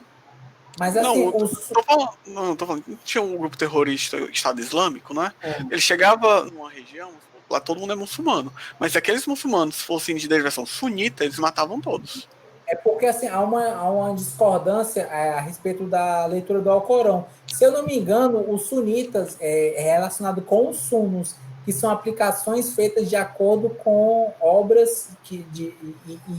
Mas Não, assim, eu tô falando, tinha um grupo terrorista, Estado Islâmico, né? Ele chegava numa região, lá todo mundo é muçulmano, mas se aqueles muçulmanos fossem de derivação sunita, eles matavam todos. é porque assim, há uma discordância a respeito da leitura do Alcorão. Se eu não me engano, os sunitas é relacionado com os sunos, que são aplicações feitas de acordo com obras e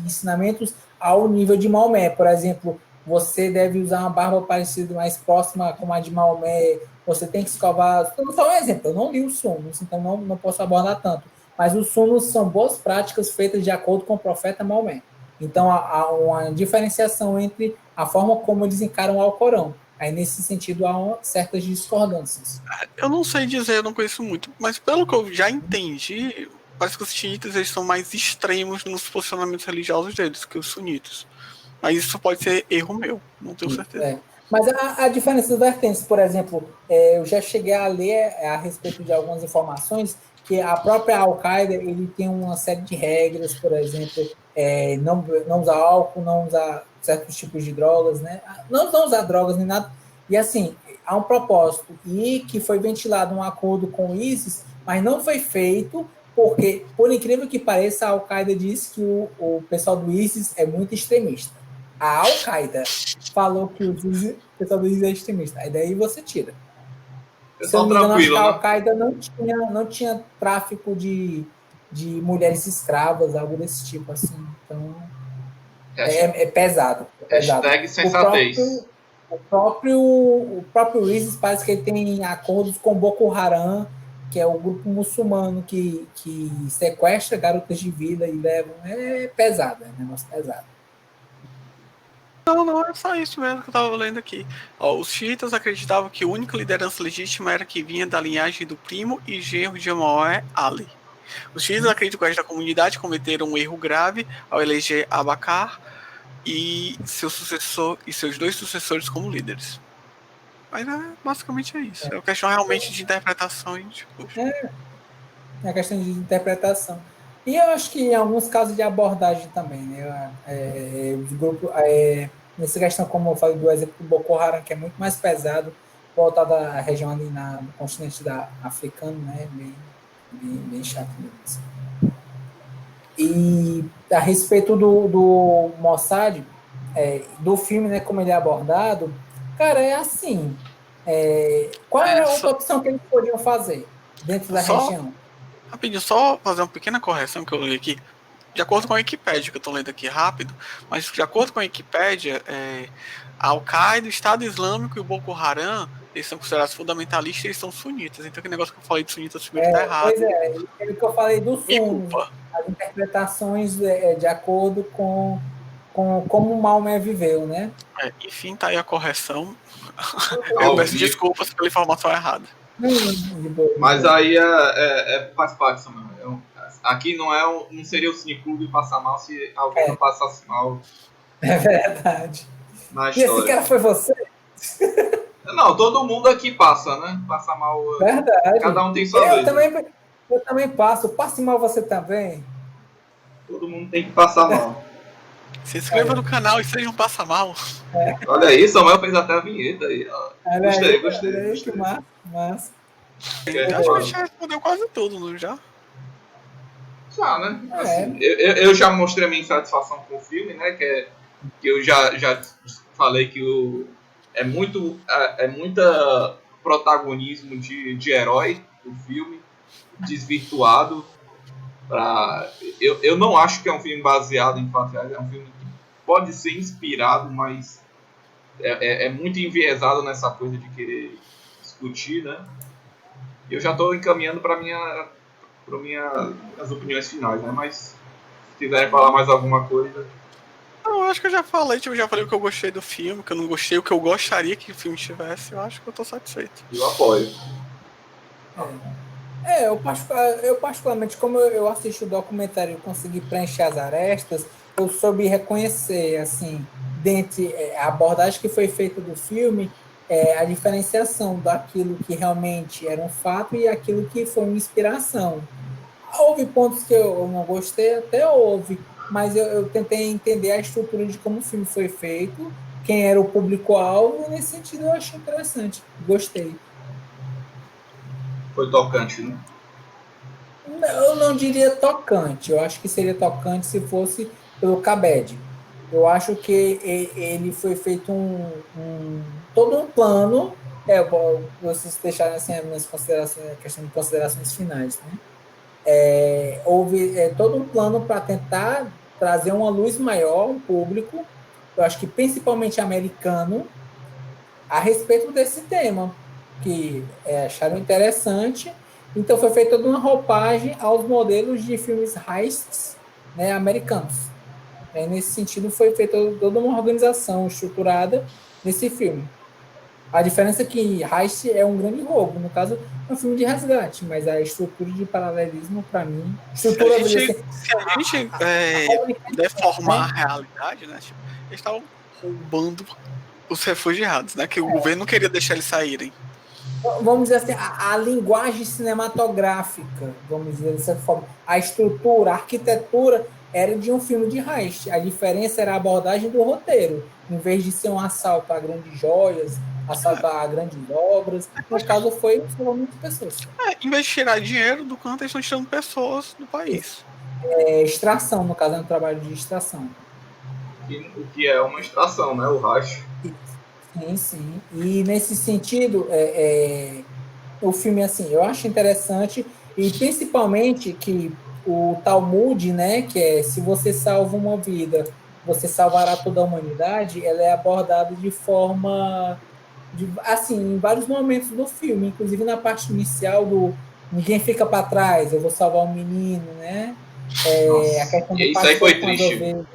ensinamentos ao nível de Maomé. Por exemplo, você deve usar uma barba parecida, mais próxima com a de Maomé, você tem que escovar. Só um exemplo, eu não li os sunos, então não posso abordar tanto. Mas os sunos são boas práticas feitas de acordo com o profeta Maomé. Então, há uma diferenciação entre a forma como eles encaram o Alcorão. Aí, nesse sentido, há certas discordâncias. Eu não sei dizer, eu não conheço muito, mas pelo que eu já entendi, parece que os xiitas eles são mais extremos nos posicionamentos religiosos deles que os sunitas. Mas isso pode ser erro meu, não tenho certeza. Mas a diferença das vertentes, por exemplo, eu já cheguei a ler a respeito de algumas informações que a própria Al-Qaeda ele tem uma série de regras, por exemplo, não usar álcool, não usar certos tipos de drogas, né? Não usar drogas nem nada. E assim, há um propósito e que foi ventilado um acordo com o ISIS, mas não foi feito porque, por incrível que pareça, a Al-Qaeda disse que o pessoal do ISIS é muito extremista. A Al-Qaeda falou que o pessoal do ISIS é extremista. Aí daí você tira. Se eu Pessoal não me engano, acho que a tranquilo, né? Al-Qaeda não tinha tráfico de mulheres escravas, algo desse tipo, assim. Então, é pesado. É pesado. Hashtag sensatez. O próprio ISIS parece que ele tem acordos com Boko Haram, que é o grupo muçulmano que sequestra garotas de vida e levam. É pesado, é um negócio pesado. Não, é só isso mesmo que eu tava lendo aqui. Ó, os xiitas acreditavam que a única liderança legítima era que vinha da linhagem do primo e genro de Muhammad Ali. Os xiitas acreditam que a comunidade cometeram um erro grave ao eleger Abacar e seu sucessor e seus dois sucessores como líderes. Mas basicamente é isso. É uma questão realmente de interpretação e discurso. É questão de interpretação. E eu acho que em alguns casos de abordagem também, né? Os grupos, nessa questão, como eu falei do exemplo do Boko Haram, que é muito mais pesado, voltado à região ali no continente africano, né? Bem chato mesmo. Assim. E a respeito do Mossad, do filme, né? Como ele é abordado, cara, é assim. Qual era a outra opção que eles poderiam fazer dentro da região? Rapidinho, só fazer uma pequena correção que eu li aqui. De acordo com a Wikipédia, que eu estou lendo aqui rápido, mas de acordo com a Wikipédia, a Al-Qaeda, o Estado Islâmico e o Boko Haram, eles são considerados fundamentalistas e eles são sunitas. Então aquele negócio que eu falei de sunitas primeiro está errado. Pois é o que eu falei dos sunos, as interpretações de acordo com como o Maomé viveu, né? Enfim, tá aí a correção. Eu peço desculpas pela informação errada. Mas aí faz parte, Samuel. Aqui não seria o Cineclube passar mal se alguém não passasse mal. É verdade. Na história. E esse cara foi você? Não, todo mundo aqui passa, né? Passa mal. Verdade. Cada um tem sua vez. Eu também passo. Passe mal você também. Todo mundo tem que passar mal. Se inscreva no canal e seja um passa mal. Olha aí, Samuel fez até a vinheta aí. Gostei. Que massa. Eu acho que a gente respondeu quase tudo, não já? Já, né? Assim, eu já mostrei a minha insatisfação com o filme, né? Que eu já falei que é muita protagonismo de herói o filme, desvirtuado. Eu não acho que é um filme baseado em fatos reais, é um filme que pode ser inspirado, mas é muito enviesado nessa coisa de querer discutir, né? E eu já estou encaminhando para as opiniões finais, né? Mas se quiserem falar mais alguma coisa... Eu acho que eu já falei o que eu gostei do filme, o que eu não gostei, o que eu gostaria que o filme tivesse. Eu acho que eu tô satisfeito. Eu apoio. Eu particularmente, como eu assisti o documentário e consegui preencher as arestas, eu soube reconhecer, assim, dentre a abordagem que foi feita do filme, a diferenciação daquilo que realmente era um fato e aquilo que foi uma inspiração. Houve pontos que eu não gostei, até houve, mas eu tentei entender a estrutura de como o filme foi feito, quem era o público-alvo, e nesse sentido eu achei interessante, gostei. Foi tocante, né? Eu não diria tocante, eu acho que seria tocante se fosse pelo Cabed. Eu acho que ele foi feito todo um plano, vocês deixaram assim as minhas considerações, a questão de considerações finais, né? Houve todo um plano para tentar trazer uma luz maior ao público, eu acho que principalmente americano, a respeito desse tema, que acharam interessante. Então foi feita toda uma roupagem aos modelos de filmes heists, né, americanos. Nesse sentido, foi feita toda uma organização estruturada nesse filme. A diferença é que Heist é um grande roubo. No caso, é um filme de resgate, mas a estrutura de paralelismo, para mim... Estrutura, se a gente deformar a realidade, né? Tipo, eles estavam roubando os refugiados, né? Que o governo não queria deixar eles saírem. Vamos dizer assim, a linguagem cinematográfica, vamos dizer dessa forma, a estrutura, a arquitetura era de um filme de heist. A diferença era a abordagem do roteiro. Em vez de ser um assalto a grandes joias, assalto a grandes obras, no caso foi o salvamento de pessoas. Em vez de tirar dinheiro do canto, eles estão tirando pessoas do país. Extração, no caso, é um trabalho de extração. O que é uma extração, né? O racho. Sim, sim. E nesse sentido, o filme, assim, eu acho interessante, e principalmente que o Talmud, né, que é se você salva uma vida, você salvará toda a humanidade, ela é abordada de forma, assim, em vários momentos do filme, inclusive na parte inicial do ninguém fica para trás, eu vou salvar um menino, né? A questão do isso aí foi pastor com as triste. ovelhas.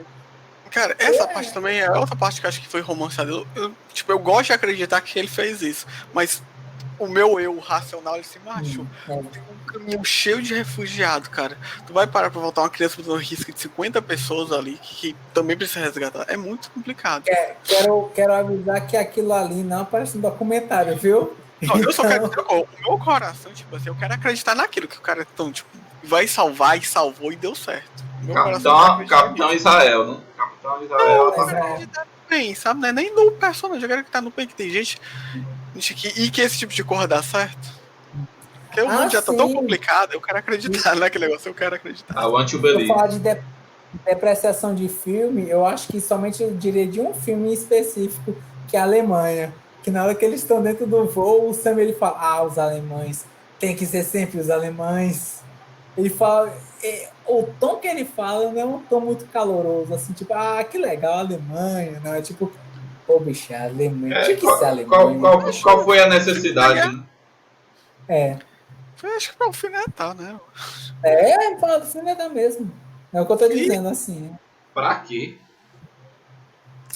Cara, essa parte também é outra parte que eu acho que foi romanceada. Eu gosto de acreditar que ele fez isso, mas o meu eu racional, ele se machucou. Tem um caminhão cheio de refugiados, cara. Tu vai parar pra voltar uma criança com um risco de 50 pessoas ali, que também precisa resgatar. É muito complicado. Quero avisar que aquilo ali não aparece no documentário, viu? Não, eu só quero. O meu coração, tipo assim, eu quero acreditar naquilo que o cara então, tipo, vai salvar e salvou e deu certo. Meu Capitão Israel, né? Capitão Israel. Eu quero acreditar no bem, sabe? Não é nem no personagem, eu quero acreditar no bem que tem gente que esse tipo de cor dá certo. Porque o mundo já tá tão complicado, eu quero acreditar naquele negócio, eu quero acreditar. I want to believe. Se eu falar de depreciação de filme, eu acho que somente eu diria de um filme em específico, que é a Alemanha. Que na hora que eles estão dentro do voo, o Sam ele fala, os alemães, tem que ser sempre os alemães. Ele fala, o tom que ele fala não é um tom muito caloroso, assim, tipo, que legal, a Alemanha, não, é tipo, bicho, a Alemanha, tinha que ser a Alemanha. Qual foi a necessidade, né? Acho que pra alfinetar, né? Para alfinetar mesmo. É o que eu tô dizendo, assim. Pra quê?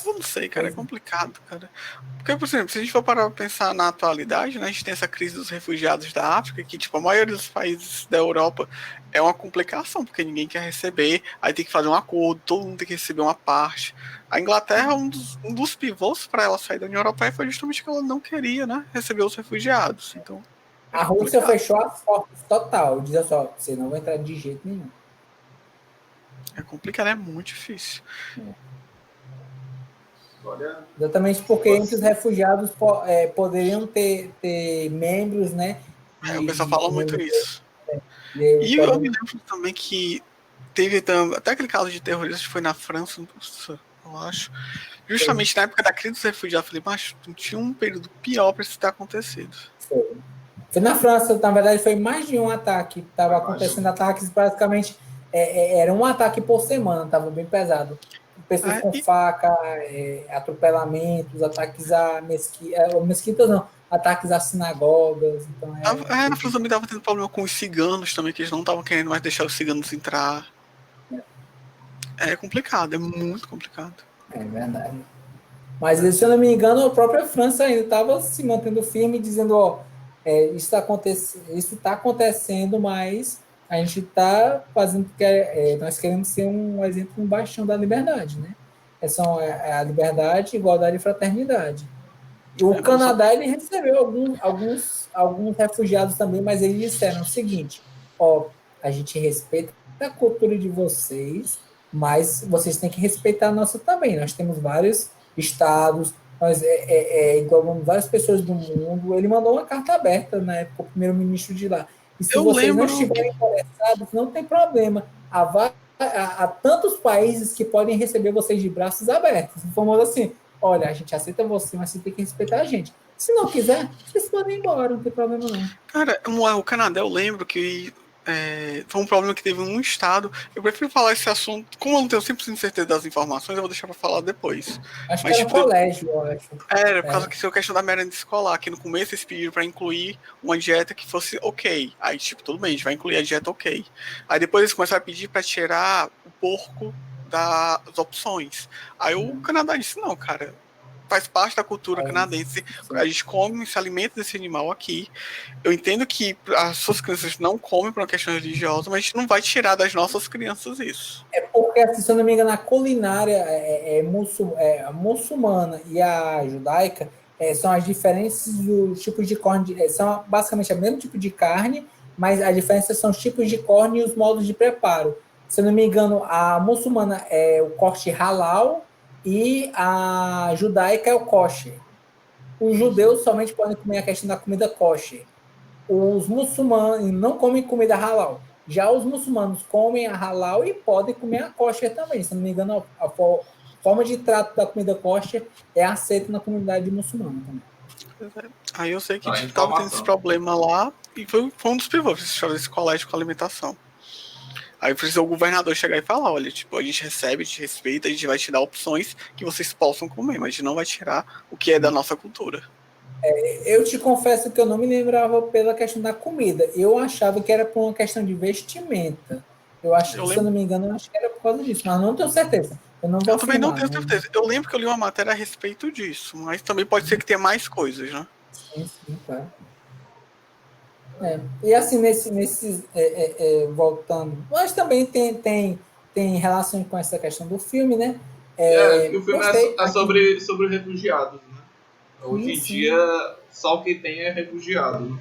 Eu não sei, cara, é complicado, cara. Porque, por exemplo, se a gente for parar pra pensar na atualidade, né, a gente tem essa crise dos refugiados da África, que, tipo, a maioria dos países da Europa é uma complicação, porque ninguém quer receber, aí tem que fazer um acordo, todo mundo tem que receber uma parte. A Inglaterra, um dos pivôs para ela sair da União Europeia foi justamente que ela não queria, né, receber os refugiados. Então, a Rússia fechou as portas total, diz só, você não vai entrar de jeito nenhum. É complicado, é muito difícil. Exatamente porque entre os refugiados poderiam ter membros, né? O pessoal fala muito isso. E eu me lembro também que teve até aquele caso de terrorista que foi na França, eu acho. Justamente na época da crise dos refugiados, eu falei, mas não tinha um período pior para isso ter acontecido. Foi na França, na verdade, foi mais de um ataque. Estava acontecendo ataques praticamente. Era um ataque por semana, estava bem pesado. Pessoas com faca, atropelamentos, ataques a mesquitas não, ataques a sinagogas. Então, na França também estava tendo problema com os ciganos também, que eles não estavam querendo mais deixar os ciganos entrar. É complicado, é muito complicado. É verdade. Mas, se eu não me engano, a própria França ainda estava se mantendo firme, dizendo, isso está acontecendo, mas a gente está fazendo porque nós queremos ser um exemplo, um bastião da liberdade, né? A liberdade, igualdade e fraternidade. O Canadá ele recebeu alguns refugiados também, mas eles disseram o seguinte: ó, a gente respeita a cultura de vocês, mas vocês têm que respeitar a nossa também. Nós temos vários estados, nós englobamos várias pessoas do mundo. Ele mandou uma carta aberta na época, o primeiro-ministro de lá. E se vocês não estiverem interessados, não tem problema. Há tantos países que podem receber vocês de braços abertos. Formando assim, olha, a gente aceita você, mas você tem que respeitar a gente. Se não quiser, vocês podem ir embora, não tem problema não. Cara, o Canadá, eu lembro que foi um problema que teve num estado. Eu prefiro falar esse assunto, como eu não tenho 100% certeza das informações, eu vou deixar pra falar depois. Acho que era um colégio, eu acho. Era, por causa que tinha a questão da merenda escolar, que no começo eles pediram pra incluir uma dieta que fosse ok. Aí, tipo, tudo bem, a gente vai incluir a dieta ok. Aí depois eles começaram a pedir pra tirar o porco das opções. Aí o Canadá disse, não, cara, faz parte da cultura canadense, a gente come, se alimenta desse animal aqui. Eu entendo que as suas crianças não comem por uma questão religiosa, mas a gente não vai tirar das nossas crianças isso. É porque, se eu não me engano, a culinária muçulmana e a judaica são as diferenças dos tipos de carne. São basicamente o mesmo tipo de carne, mas a diferença são os tipos de carne e os modos de preparo. Se eu não me engano, a muçulmana é o corte halal e a judaica é o kosher. Os judeus somente podem comer a questão da comida kosher. Os muçulmanos não comem comida halal. Já os muçulmanos comem a halal e podem comer a kosher também. Se não me engano, a forma de trato da comida kosher é aceita na comunidade muçulmana também. Aí eu sei que estava tendo esse problema lá e foi um dos pivôs esse colégio com alimentação. Aí precisou o governador chegar e falar, olha, tipo, a gente recebe, a gente respeita, a gente vai te dar opções que vocês possam comer, mas a gente não vai tirar o que é da nossa cultura. Eu te confesso que eu não me lembrava pela questão da comida. Eu achava que era por uma questão de vestimenta. Se eu não me engano, eu acho que era por causa disso, mas não tenho certeza. Eu também não tenho certeza. Eu lembro que eu li uma matéria a respeito disso, mas também pode ser que tenha mais coisas, né? Sim, claro. E assim, voltando, mas também tem relação com essa questão do filme, né? O filme é sobre refugiados, né? Hoje em dia, só o que tem é refugiado. Né?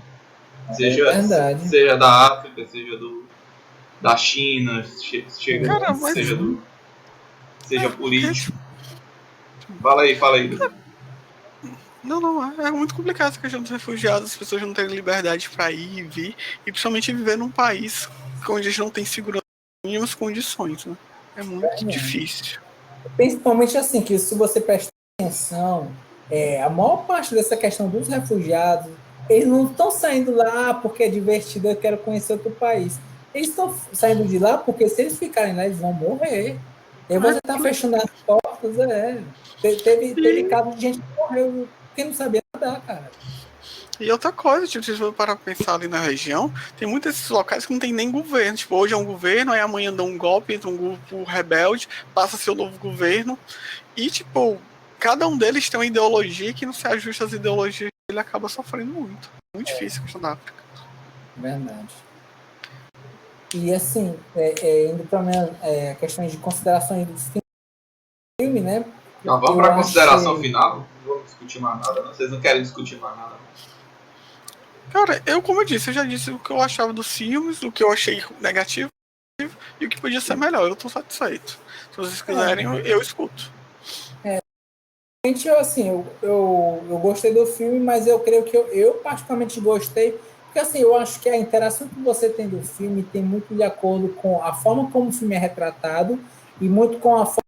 Seja da África, seja da China, seja político. Fala aí. Não, é muito complicado essa questão dos refugiados, as pessoas não terem liberdade para ir e vir, e principalmente viver num país onde a gente não tem segurança em mínimas condições, né? É muito difícil. Principalmente assim, que se você prestar atenção, a maior parte dessa questão dos refugiados, eles não estão saindo lá porque é divertido, eu quero conhecer outro país. Eles estão saindo de lá porque se eles ficarem lá, eles vão morrer. E você está fechando as portas, Teve caso de gente que morreu porque não sabia nadar, cara. E outra coisa, tipo, se você for parar pra pensar ali na região, tem muitos desses locais que não tem nem governo. Tipo, hoje é um governo, aí amanhã dá um golpe, entra um grupo rebelde, passa a ser o novo governo. E, tipo, cada um deles tem uma ideologia que não se ajusta às ideologias, ele acaba sofrendo muito. Muito difícil a questão da África. Verdade. E assim, indo para a questão de considerações do filme, né? Já vamos para a consideração final? Não vamos discutir mais nada, não. Vocês não querem discutir mais nada, não. Cara, como eu disse, eu já disse o que eu achava dos filmes, o que eu achei negativo e o que podia ser melhor. Eu tô satisfeito. Se vocês quiserem, eu escuto. Eu gostei do filme, mas eu creio que eu particularmente gostei, porque assim, eu acho que a interação que você tem do filme tem muito de acordo com a forma como o filme é retratado e muito com a forma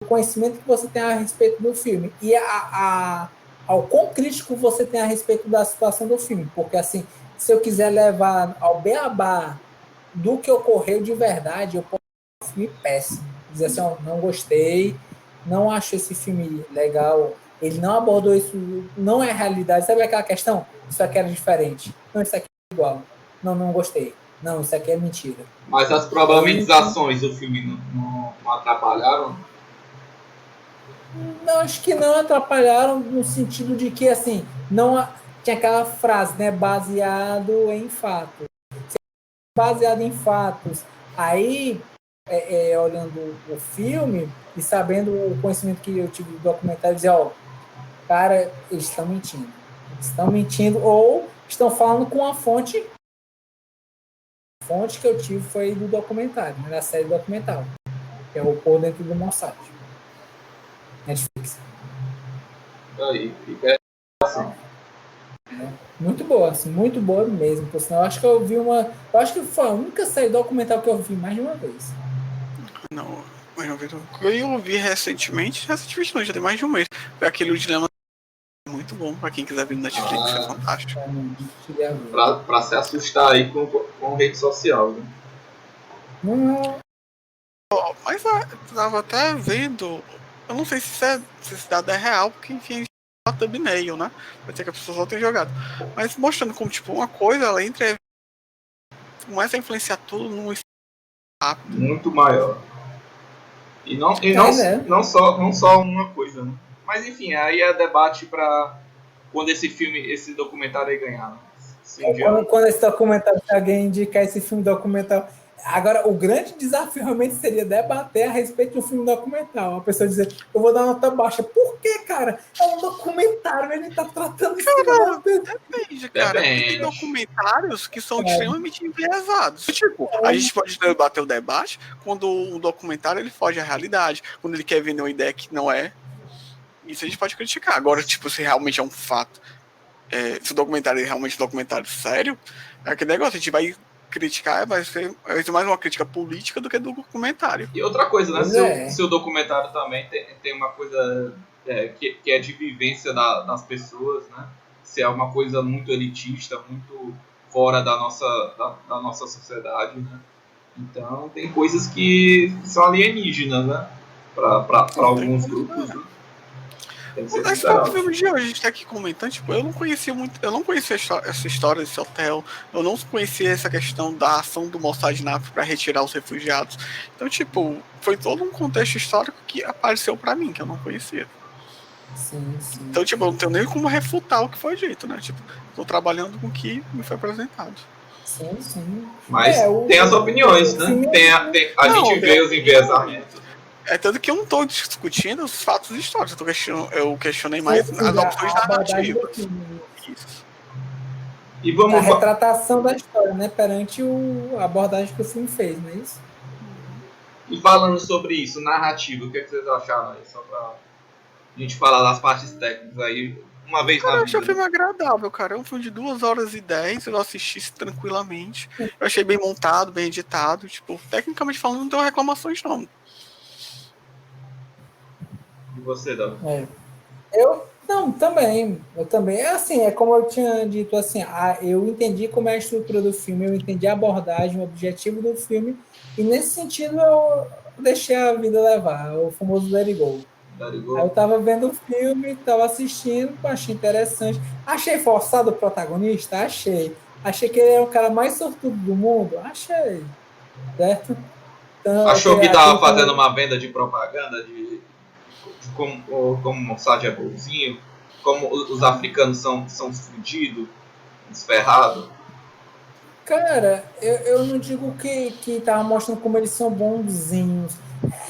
do conhecimento que você tem a respeito do filme e ao quão crítico você tem a respeito da situação do filme, porque assim, se eu quiser levar ao beabá do que ocorreu de verdade, eu posso um filme péssimo, dizer assim, não gostei, não acho esse filme legal, ele não abordou isso, não é realidade, sabe aquela questão? Isso aqui era diferente, não, isso aqui é igual, não gostei, não, isso aqui é mentira. Mas as problematizações do filme não atrapalharam? Não, acho que não atrapalharam no sentido de que, assim, não tinha aquela frase, né, baseado em fato. baseado em fatos. Aí, olhando o filme e sabendo o conhecimento que eu tive do documentário, dizer, ó, cara, eles estão mentindo. Eles estão mentindo ou estão falando com a fonte. A fonte que eu tive foi do documentário, né, da série documental, que é o Por Dentro do Mossad. Netflix. Aí, fica assim. Muito boa, assim, muito boa mesmo. Por sinal, eu acho que eu vi uma. Eu acho que foi a única série documental que eu vi mais de uma vez. Não, mas não vi. Eu vi recentemente não, já tem mais de um mês. Foi aquele O Dilema. Muito bom pra quem quiser ver no Netflix, é fantástico. Pra se assustar aí com rede social, né? Mas eu tava até vendo. Eu não sei se esse dado é real, porque enfim, a thumbnail, né? Vai ter que a pessoa só tenha jogado. Mas mostrando como, tipo, uma coisa, ela entra. Começa a influenciar tudo num rápido. Muito maior. Não só uma coisa, né? Mas enfim, aí é debate para quando esse documentário aí ganhar. Quando esse documentário, se alguém indicar esse filme documental. Agora, o grande desafio realmente seria debater a respeito de um filme documental. A pessoa dizer, eu vou dar nota baixa. Por quê, cara? É um documentário, ele tá tratando isso. Depende, cara. Porque tem documentários que são extremamente enviesados. Tipo, a gente pode debater o debate quando o documentário ele foge à realidade, quando ele quer vender uma ideia que não é. Isso a gente pode criticar. Agora, tipo, se realmente é um fato, se o documentário é realmente um documentário sério, é aquele negócio, a gente vai criticar, vai ser mais uma crítica política do que do documentário. E outra coisa, né? Se o documentário também tem uma coisa que é de vivência das pessoas, né? Se é uma coisa muito elitista, muito fora da nossa sociedade, né? Então tem coisas que são alienígenas, né? Para alguns grupos, né? Esse próprio filme de hoje, a gente tá aqui comentando, tipo, eu não conhecia essa história desse hotel, eu não conhecia essa questão da ação do Mossad para retirar os refugiados. Então, tipo, foi todo um contexto histórico que apareceu para mim, que eu não conhecia. Sim. Então, tipo, eu não tenho nem como refutar o que foi dito, né? Tipo, tô trabalhando com o que me foi apresentado. Sim. Mas tem as opiniões, né? A gente vê os enviesamentos. Tanto que eu não estou discutindo os fatos históricos, eu questionei mais as opções narrativas. Isso. E vamos... A retratação da história, né? Perante a abordagem que o filme fez, não é isso? E falando sobre isso, narrativa, o que vocês acharam aí? Só pra gente falar das partes técnicas aí, uma vez na vida. Eu achei o filme agradável, cara. É um filme de 2h10, eu assisti tranquilamente. Eu achei bem montado, bem editado. Tipo, tecnicamente falando, não tenho reclamações, não. E você, Davi? Eu também. É assim, é como eu tinha dito, assim, eu entendi como é a estrutura do filme, eu entendi a abordagem, o objetivo do filme, e nesse sentido eu deixei a vida levar, o famoso let it go. Aí eu tava vendo o filme, tava assistindo, achei interessante. Achei forçado o protagonista? Achei. Achei que ele é o cara mais sortudo do mundo? Achei. Certo? Então, achou que tava fazendo uma venda de propaganda de como o Mossad é bonzinho, como os africanos são fudidos, desferrados. Cara, eu não digo que tava mostrando como eles são bonzinhos.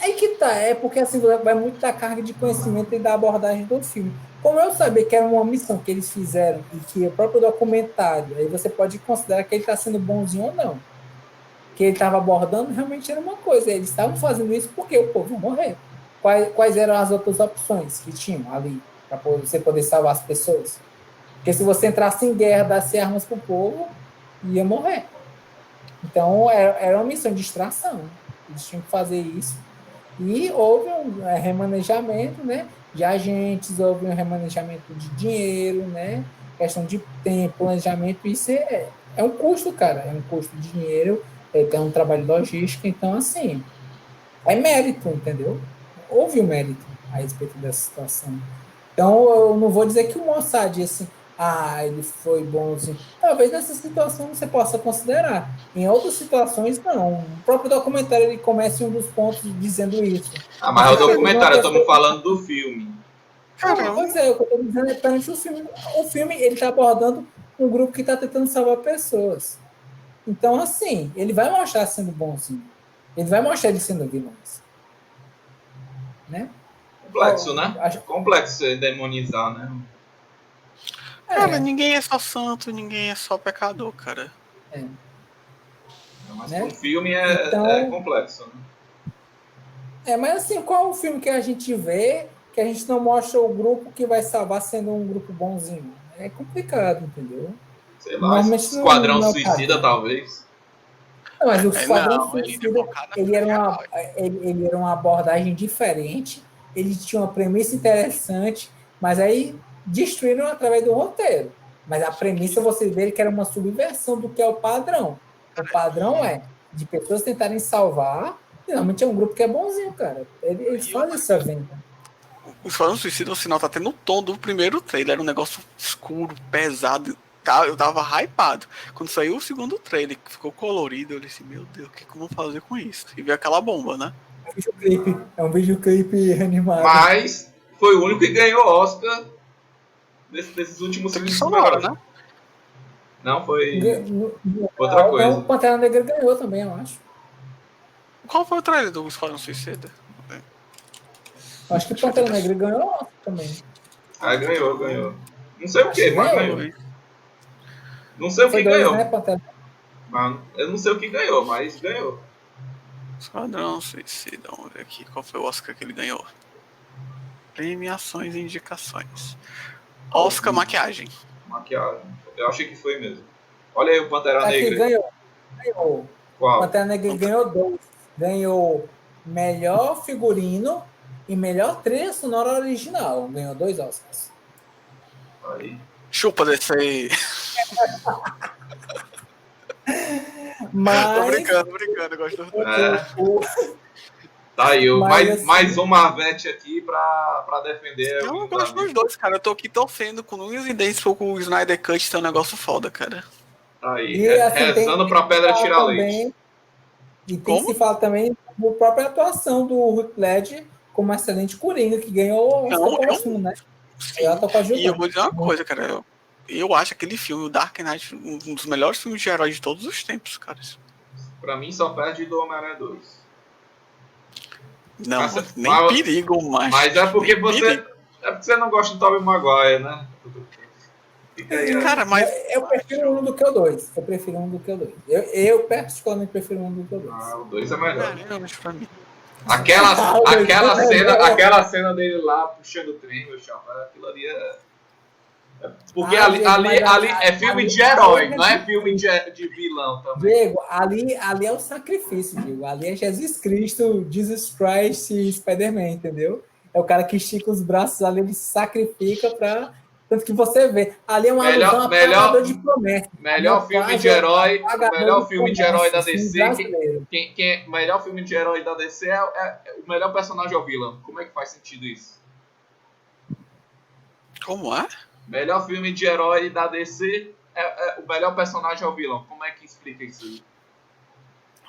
É que tá, é porque assim, vai muito da carga de conhecimento e da abordagem do filme. Como eu sabia que era uma missão que eles fizeram e que o próprio documentário, aí você pode considerar que ele está sendo bonzinho ou não. Que ele estava abordando realmente era uma coisa. Eles estavam fazendo isso porque o povo ia morrer. Quais eram as outras opções que tinham ali para você poder salvar as pessoas? Porque se você entrasse em guerra, desse armas para o povo, ia morrer. Então, era uma missão de distração. Eles tinham que fazer isso. E houve um remanejamento, né, de agentes, houve um remanejamento de dinheiro, né, questão de tempo, planejamento. Isso é um custo, cara. É um custo de dinheiro, é um trabalho logístico. Então, assim, é mérito, entendeu? Houve um mérito a respeito dessa situação. Então, eu não vou dizer que o Mossad, assim, ele foi bonzinho. Talvez nessa situação você possa considerar. Em outras situações, não. O próprio documentário, ele começa em um dos pontos dizendo isso. Mas é o documentário, estamos falando do filme. Pois é, o que eu estou dizendo é perante o filme. O filme, ele está abordando um grupo que está tentando salvar pessoas. Então, assim, ele vai mostrar sendo bonzinho. Ele vai mostrar ele sendo vilão. Né? Complexo, né? Complexo você demonizar, né? Cara, ninguém é só santo, ninguém é só pecador, cara. Mas né? para um filme Então, é complexo, né? Mas assim, qual é o filme que a gente vê que a gente não mostra o grupo que vai salvar sendo um grupo bonzinho? É complicado, entendeu? Sei lá, Esquadrão Suicida, talvez. Não, mas o Esquadrão Não, Suicida, ele era uma abordagem diferente, ele tinha uma premissa interessante, mas aí destruíram através do roteiro. Mas a premissa você vê que era uma subversão do que é o padrão. O padrão é de pessoas tentarem salvar, geralmente é um grupo que é bonzinho, cara. Eles fazem essa venda. O Esquadrão Suicida, o sinal tá tendo o tom do primeiro trailer, era um negócio escuro, pesado. Tá, eu tava hypado. Quando saiu o segundo trailer, que ficou colorido, eu disse, meu Deus, o que eu vou fazer com isso? E veio aquela bomba, né? É um videoclipe animado. Mas foi o único que ganhou Oscar desses últimos filmes sonora, né? Não, foi outra coisa. O Pantera Negra ganhou também, eu acho. Qual foi o trailer do Esquadrão Suicida? Acho que o Pantera Negra ganhou Oscar também. Ah, ganhou. Não sei o que, mas ganhou. Não sei o que dois, ganhou. Né, Pantera? Eu não sei o que ganhou, mas ganhou. Esquadrão Suicida, vamos ver aqui qual foi o Oscar que ele ganhou. Premiações e indicações. Oscar Maquiagem. Maquiagem. Eu achei que foi mesmo. Olha aí o Pantera Negra. Ganhou. Qual? Pantera Negra ganhou 2. Ganhou melhor figurino e melhor trilha sonora original. Ganhou 2 Oscars. Aí. Chupa desse aí. Mas... Tô brincando, eu gosto do... Tá aí, mais um Marvete aqui pra defender. Eu gosto dos dois, cara. Eu tô aqui torcendo com unhas e dentes pro o Snyder Cut ter um negócio foda, cara. Tá aí, rezando pra pedra tirar leite. E tem que se falar também da própria atuação do Heath Ledger como excelente Coringa, que ganhou o Oscar próximo, né? Sim. E eu vou dizer uma coisa, cara. Eu acho aquele filme, o Dark Knight, um dos melhores filmes de herói de todos os tempos, cara. Pra mim, só perde do Homem-Aranha 2. Não, nem perigo mais. Mas é porque você não gosta do Tobey Maguire, né? Cara, mas... Eu prefiro um do que o 2. Eu particularmente prefiro um do que o 2. Ah, o 2 é melhor. Pra mim. Aquela cena dele lá puxando o trem, meu chapa, aquilo ali é... Porque ali é filme de herói, não é filme de vilão também. Diego, ali é o sacrifício, Diego. Ali é Jesus Cristo, Jesus Christ e Spider-Man, entendeu? É o cara que estica os braços ali, ele se sacrifica pra... Tanto que você vê. Ali é uma alusão a pagador de promessa. Melhor filme de herói da DC. Melhor filme de herói da DC o melhor personagem é o vilão. Como é que faz sentido isso? Como é? Melhor filme de herói da DC o melhor personagem é o vilão. Como é que explica isso aí?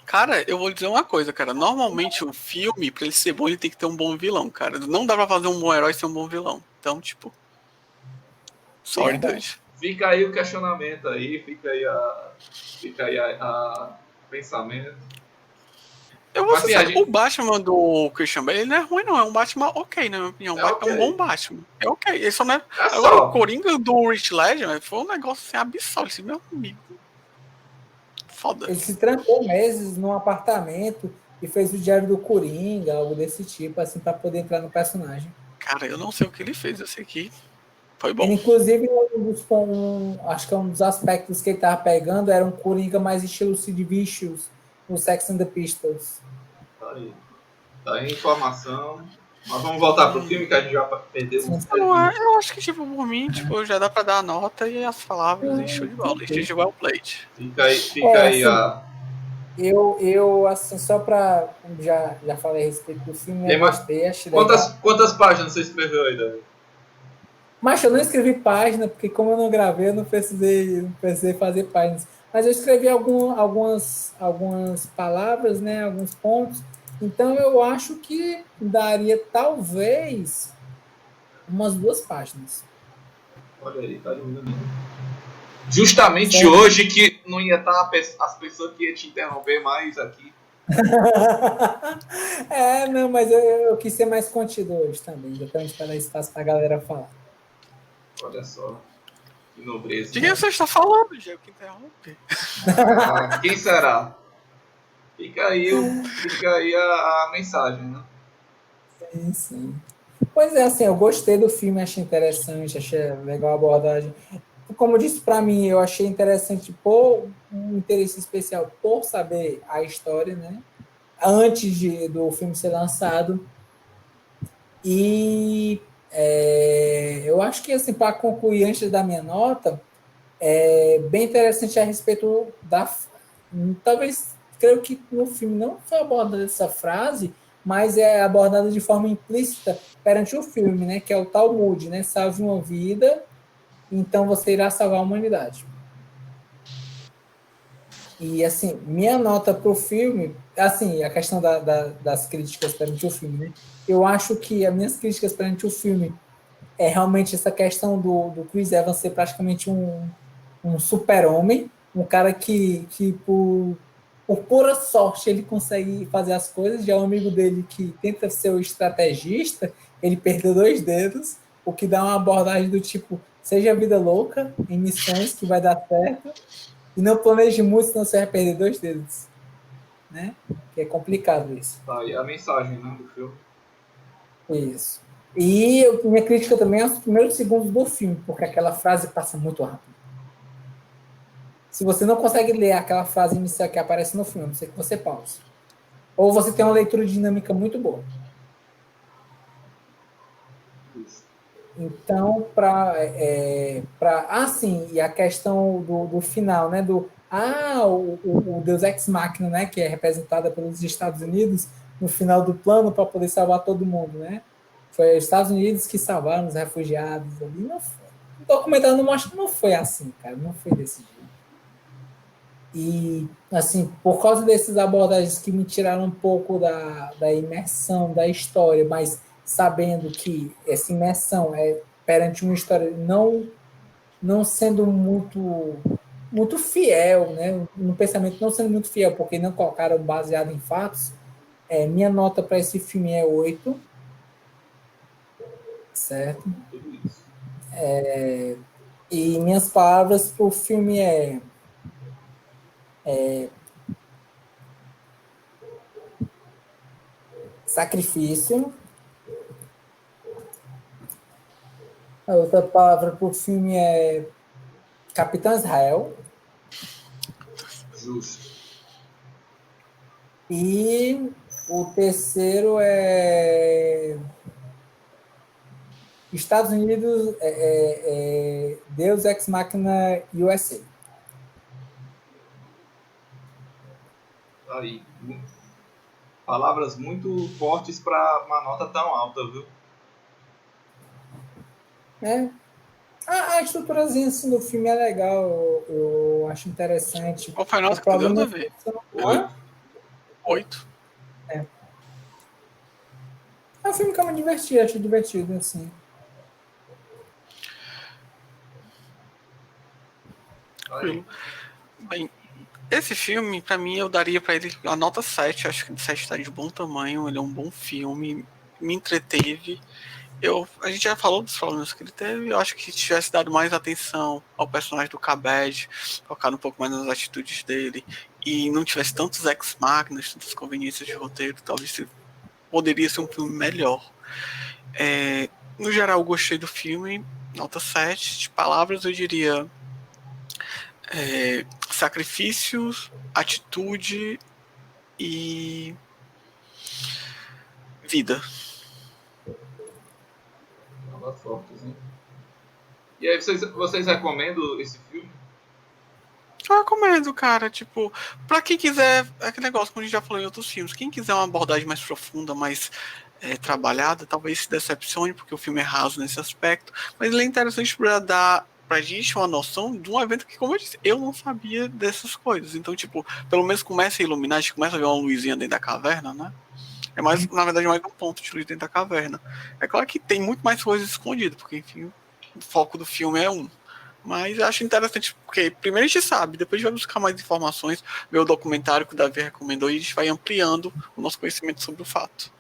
Cara, eu vou dizer uma coisa, cara. Normalmente o filme, pra ele ser bom, ele tem que ter um bom vilão, cara. Não dá pra fazer um bom herói sem um bom vilão. Então, tipo... Sorry, Dutch. Fica aí o questionamento aí, fica aí a pensamento. Eu vou dizer, o Batman do Christian Bale, ele não é ruim, não. É um Batman ok, na minha opinião. É um bom Batman. É ok. Ele só não é... Agora, o Coringa do Rich Ledger foi um negócio assim, absurdo, assim, meu amigo. Foda. Ele se trancou meses num apartamento e fez o diário do Coringa, algo desse tipo, assim, pra poder entrar no personagem. Cara, eu não sei o que ele fez, eu sei que foi bom. Ele, inclusive, acho que um dos aspectos que ele tava pegando era um Coringa mais estilo Sid Vicious, no Sex and the Pistols. Tá aí informação. Mas vamos voltar pro filme que a gente já perdeu. Eu acho que, tipo, por mim, tipo, já dá pra dar a nota e as palavras e show de bola. Stage well played. Fica aí assim, a... Eu, assim, só pra... Já falei a respeito do filme, gostei. Quantas páginas você escreveu aí, Davi? Mas eu não escrevi página, porque como eu não gravei, eu não precisei fazer páginas. Mas eu escrevi algumas palavras, né, alguns pontos. Então, eu acho que daria, talvez, umas 2 páginas. Olha aí, tá diminuindo. Justamente Certo? hoje que não ia estar as pessoas que iam te interromper mais aqui. Não, mas eu quis ser mais contido hoje também, exatamente para dar espaço para a galera falar. Olha só, que nobreza. De quem você está falando, Diego, que interrompe? Ah, quem será? Fica aí a mensagem, né? Sim, sim. Pois é, assim, eu gostei do filme, achei interessante, achei legal a abordagem. Como eu disse para mim, eu achei interessante por um interesse especial por saber a história, né? Antes do filme ser lançado. E eu acho que, assim, para concluir antes da minha nota, é bem interessante a respeito da. Talvez, creio que no filme não foi abordada essa frase, mas é abordada de forma implícita perante o filme, né? Que é o Talmud, né? Salve uma vida, então você irá salvar a humanidade. E, assim, minha nota para o filme, assim, a questão das críticas perante o filme, né? Eu acho que as minhas críticas perante o filme é realmente essa questão do Chris Evans ser praticamente um super-homem, um cara que por pura sorte ele consegue fazer as coisas, já o amigo dele que tenta ser o estrategista, ele perdeu 2 dedos, o que dá uma abordagem do tipo, seja vida louca em missões que vai dar certo, e não planeje muito, senão você vai perder 2 dedos, né? Que é complicado isso. Tá aí a mensagem, né, do filme. Isso. E minha crítica também é aos primeiros segundos do filme, porque aquela frase passa muito rápido. Se você não consegue ler aquela frase inicial que aparece no filme, você que você pausa. Ou você tem uma leitura dinâmica muito boa. Isso. Então, sim, e a questão do final, né? O Deus Ex Machina, né? Que é representada pelos Estados Unidos no final do plano para poder salvar todo mundo, né? Foi os Estados Unidos que salvaram os refugiados ali. Não foi. O documentário não mostra que não foi assim, cara. Não foi desse jeito. E, assim, por causa desses abordagens que me tiraram um pouco da imersão da história, mas sabendo que essa imersão é perante uma história não sendo muito fiel, né? No pensamento não sendo muito fiel, porque não colocaram baseado em fatos, minha nota para esse filme é 8, certo? Tudo isso. E minhas palavras para o filme sacrifício. A outra palavra para o filme é Capitão Israel. Justo. E o terceiro é Estados Unidos, Deus Ex Machina USA. Tá aí. Palavras muito fortes para uma nota tão alta, viu? Né? A estruturazinha assim, do filme é legal, eu acho interessante. Qual foi a O nota que tu deu, problema Davi? é, 8. 8. é um filme que eu me diverti, acho divertido, assim. Tá aí. Bem, esse filme, pra mim, eu daria pra ele a nota 7. Acho que 7 tá de bom tamanho. Ele é um bom filme. Me entreteve. A gente já falou dos problemas que ele teve. Eu acho que se tivesse dado mais atenção ao personagem do Carbide, focado um pouco mais nas atitudes dele, e não tivesse tantos ex-máquinas, tantas conveniências de roteiro, talvez poderia ser um filme melhor. No geral, eu gostei do filme. Nota 7. De palavras, eu diria sacrifícios, atitude e vida. Palavras fortes, hein? E aí, vocês recomendam esse filme? Eu recomendo, cara, tipo, pra quem quiser, aquele negócio, como a gente já falou em outros filmes, quem quiser uma abordagem mais profunda, mais trabalhada, talvez se decepcione, porque o filme é raso nesse aspecto, mas ele é interessante pra dar pra gente uma noção de um evento que, como eu disse, eu não sabia dessas coisas. Então, tipo, pelo menos começa a iluminar, a gente começa a ver uma luzinha dentro da caverna, né? É mais, na verdade, mais um ponto de luz dentro da caverna. É claro que tem muito mais coisas escondidas, porque, enfim, o foco do filme é um. Mas eu acho interessante, porque primeiro a gente sabe, depois a gente vai buscar mais informações, ver o documentário que o Davi recomendou e a gente vai ampliando o nosso conhecimento sobre o fato.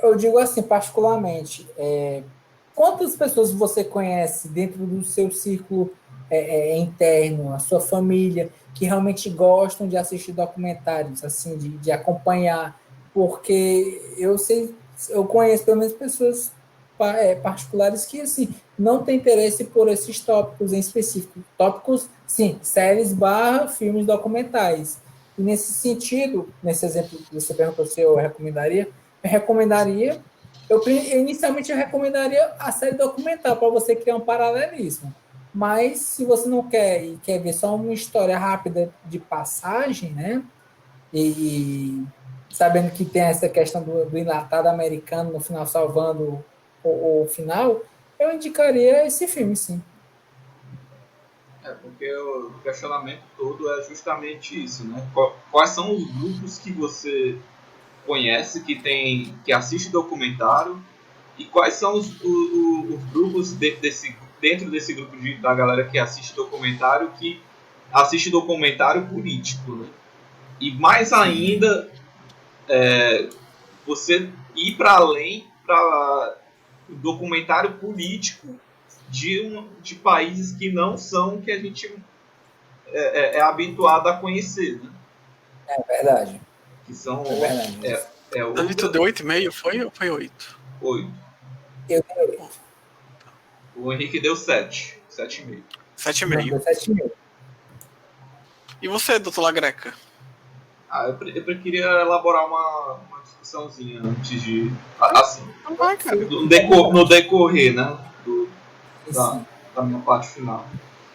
Eu digo assim, particularmente, quantas pessoas você conhece dentro do seu círculo interno, a sua família, que realmente gostam de assistir documentários, assim, de acompanhar? Porque eu conheço pelo menos pessoas particulares que assim não têm interesse por esses tópicos em específico. Tópicos, sim, séries barra filmes documentais. E nesse sentido, nesse exemplo que você perguntou se eu recomendaria, inicialmente eu recomendaria a série documental para você criar um paralelismo. Mas se você não quer e quer ver só uma história rápida de passagem, né? E sabendo que tem essa questão do enlatado americano no final salvando o final, eu indicaria esse filme, sim. Porque o questionamento todo é justamente isso, né? Quais são os grupos que você conhece, que assiste documentário, e quais são os grupos dentro desse grupo da galera que assiste documentário, que assiste documentário político, né? E mais ainda, você ir para além para documentário político de países que não são que a gente é habituado a conhecer, né? É verdade. Que são É verdade. Davi, tu deu 8,5? Foi ou foi 8? 8. Eu dei 8. O Henrique deu 7. 7,5. 7,5. 7 mil. E você, doutor Lagreca? Eu queria elaborar uma discussãozinha antes de. Assim, Não vai, cara. no decorrer, né? Da minha parte final.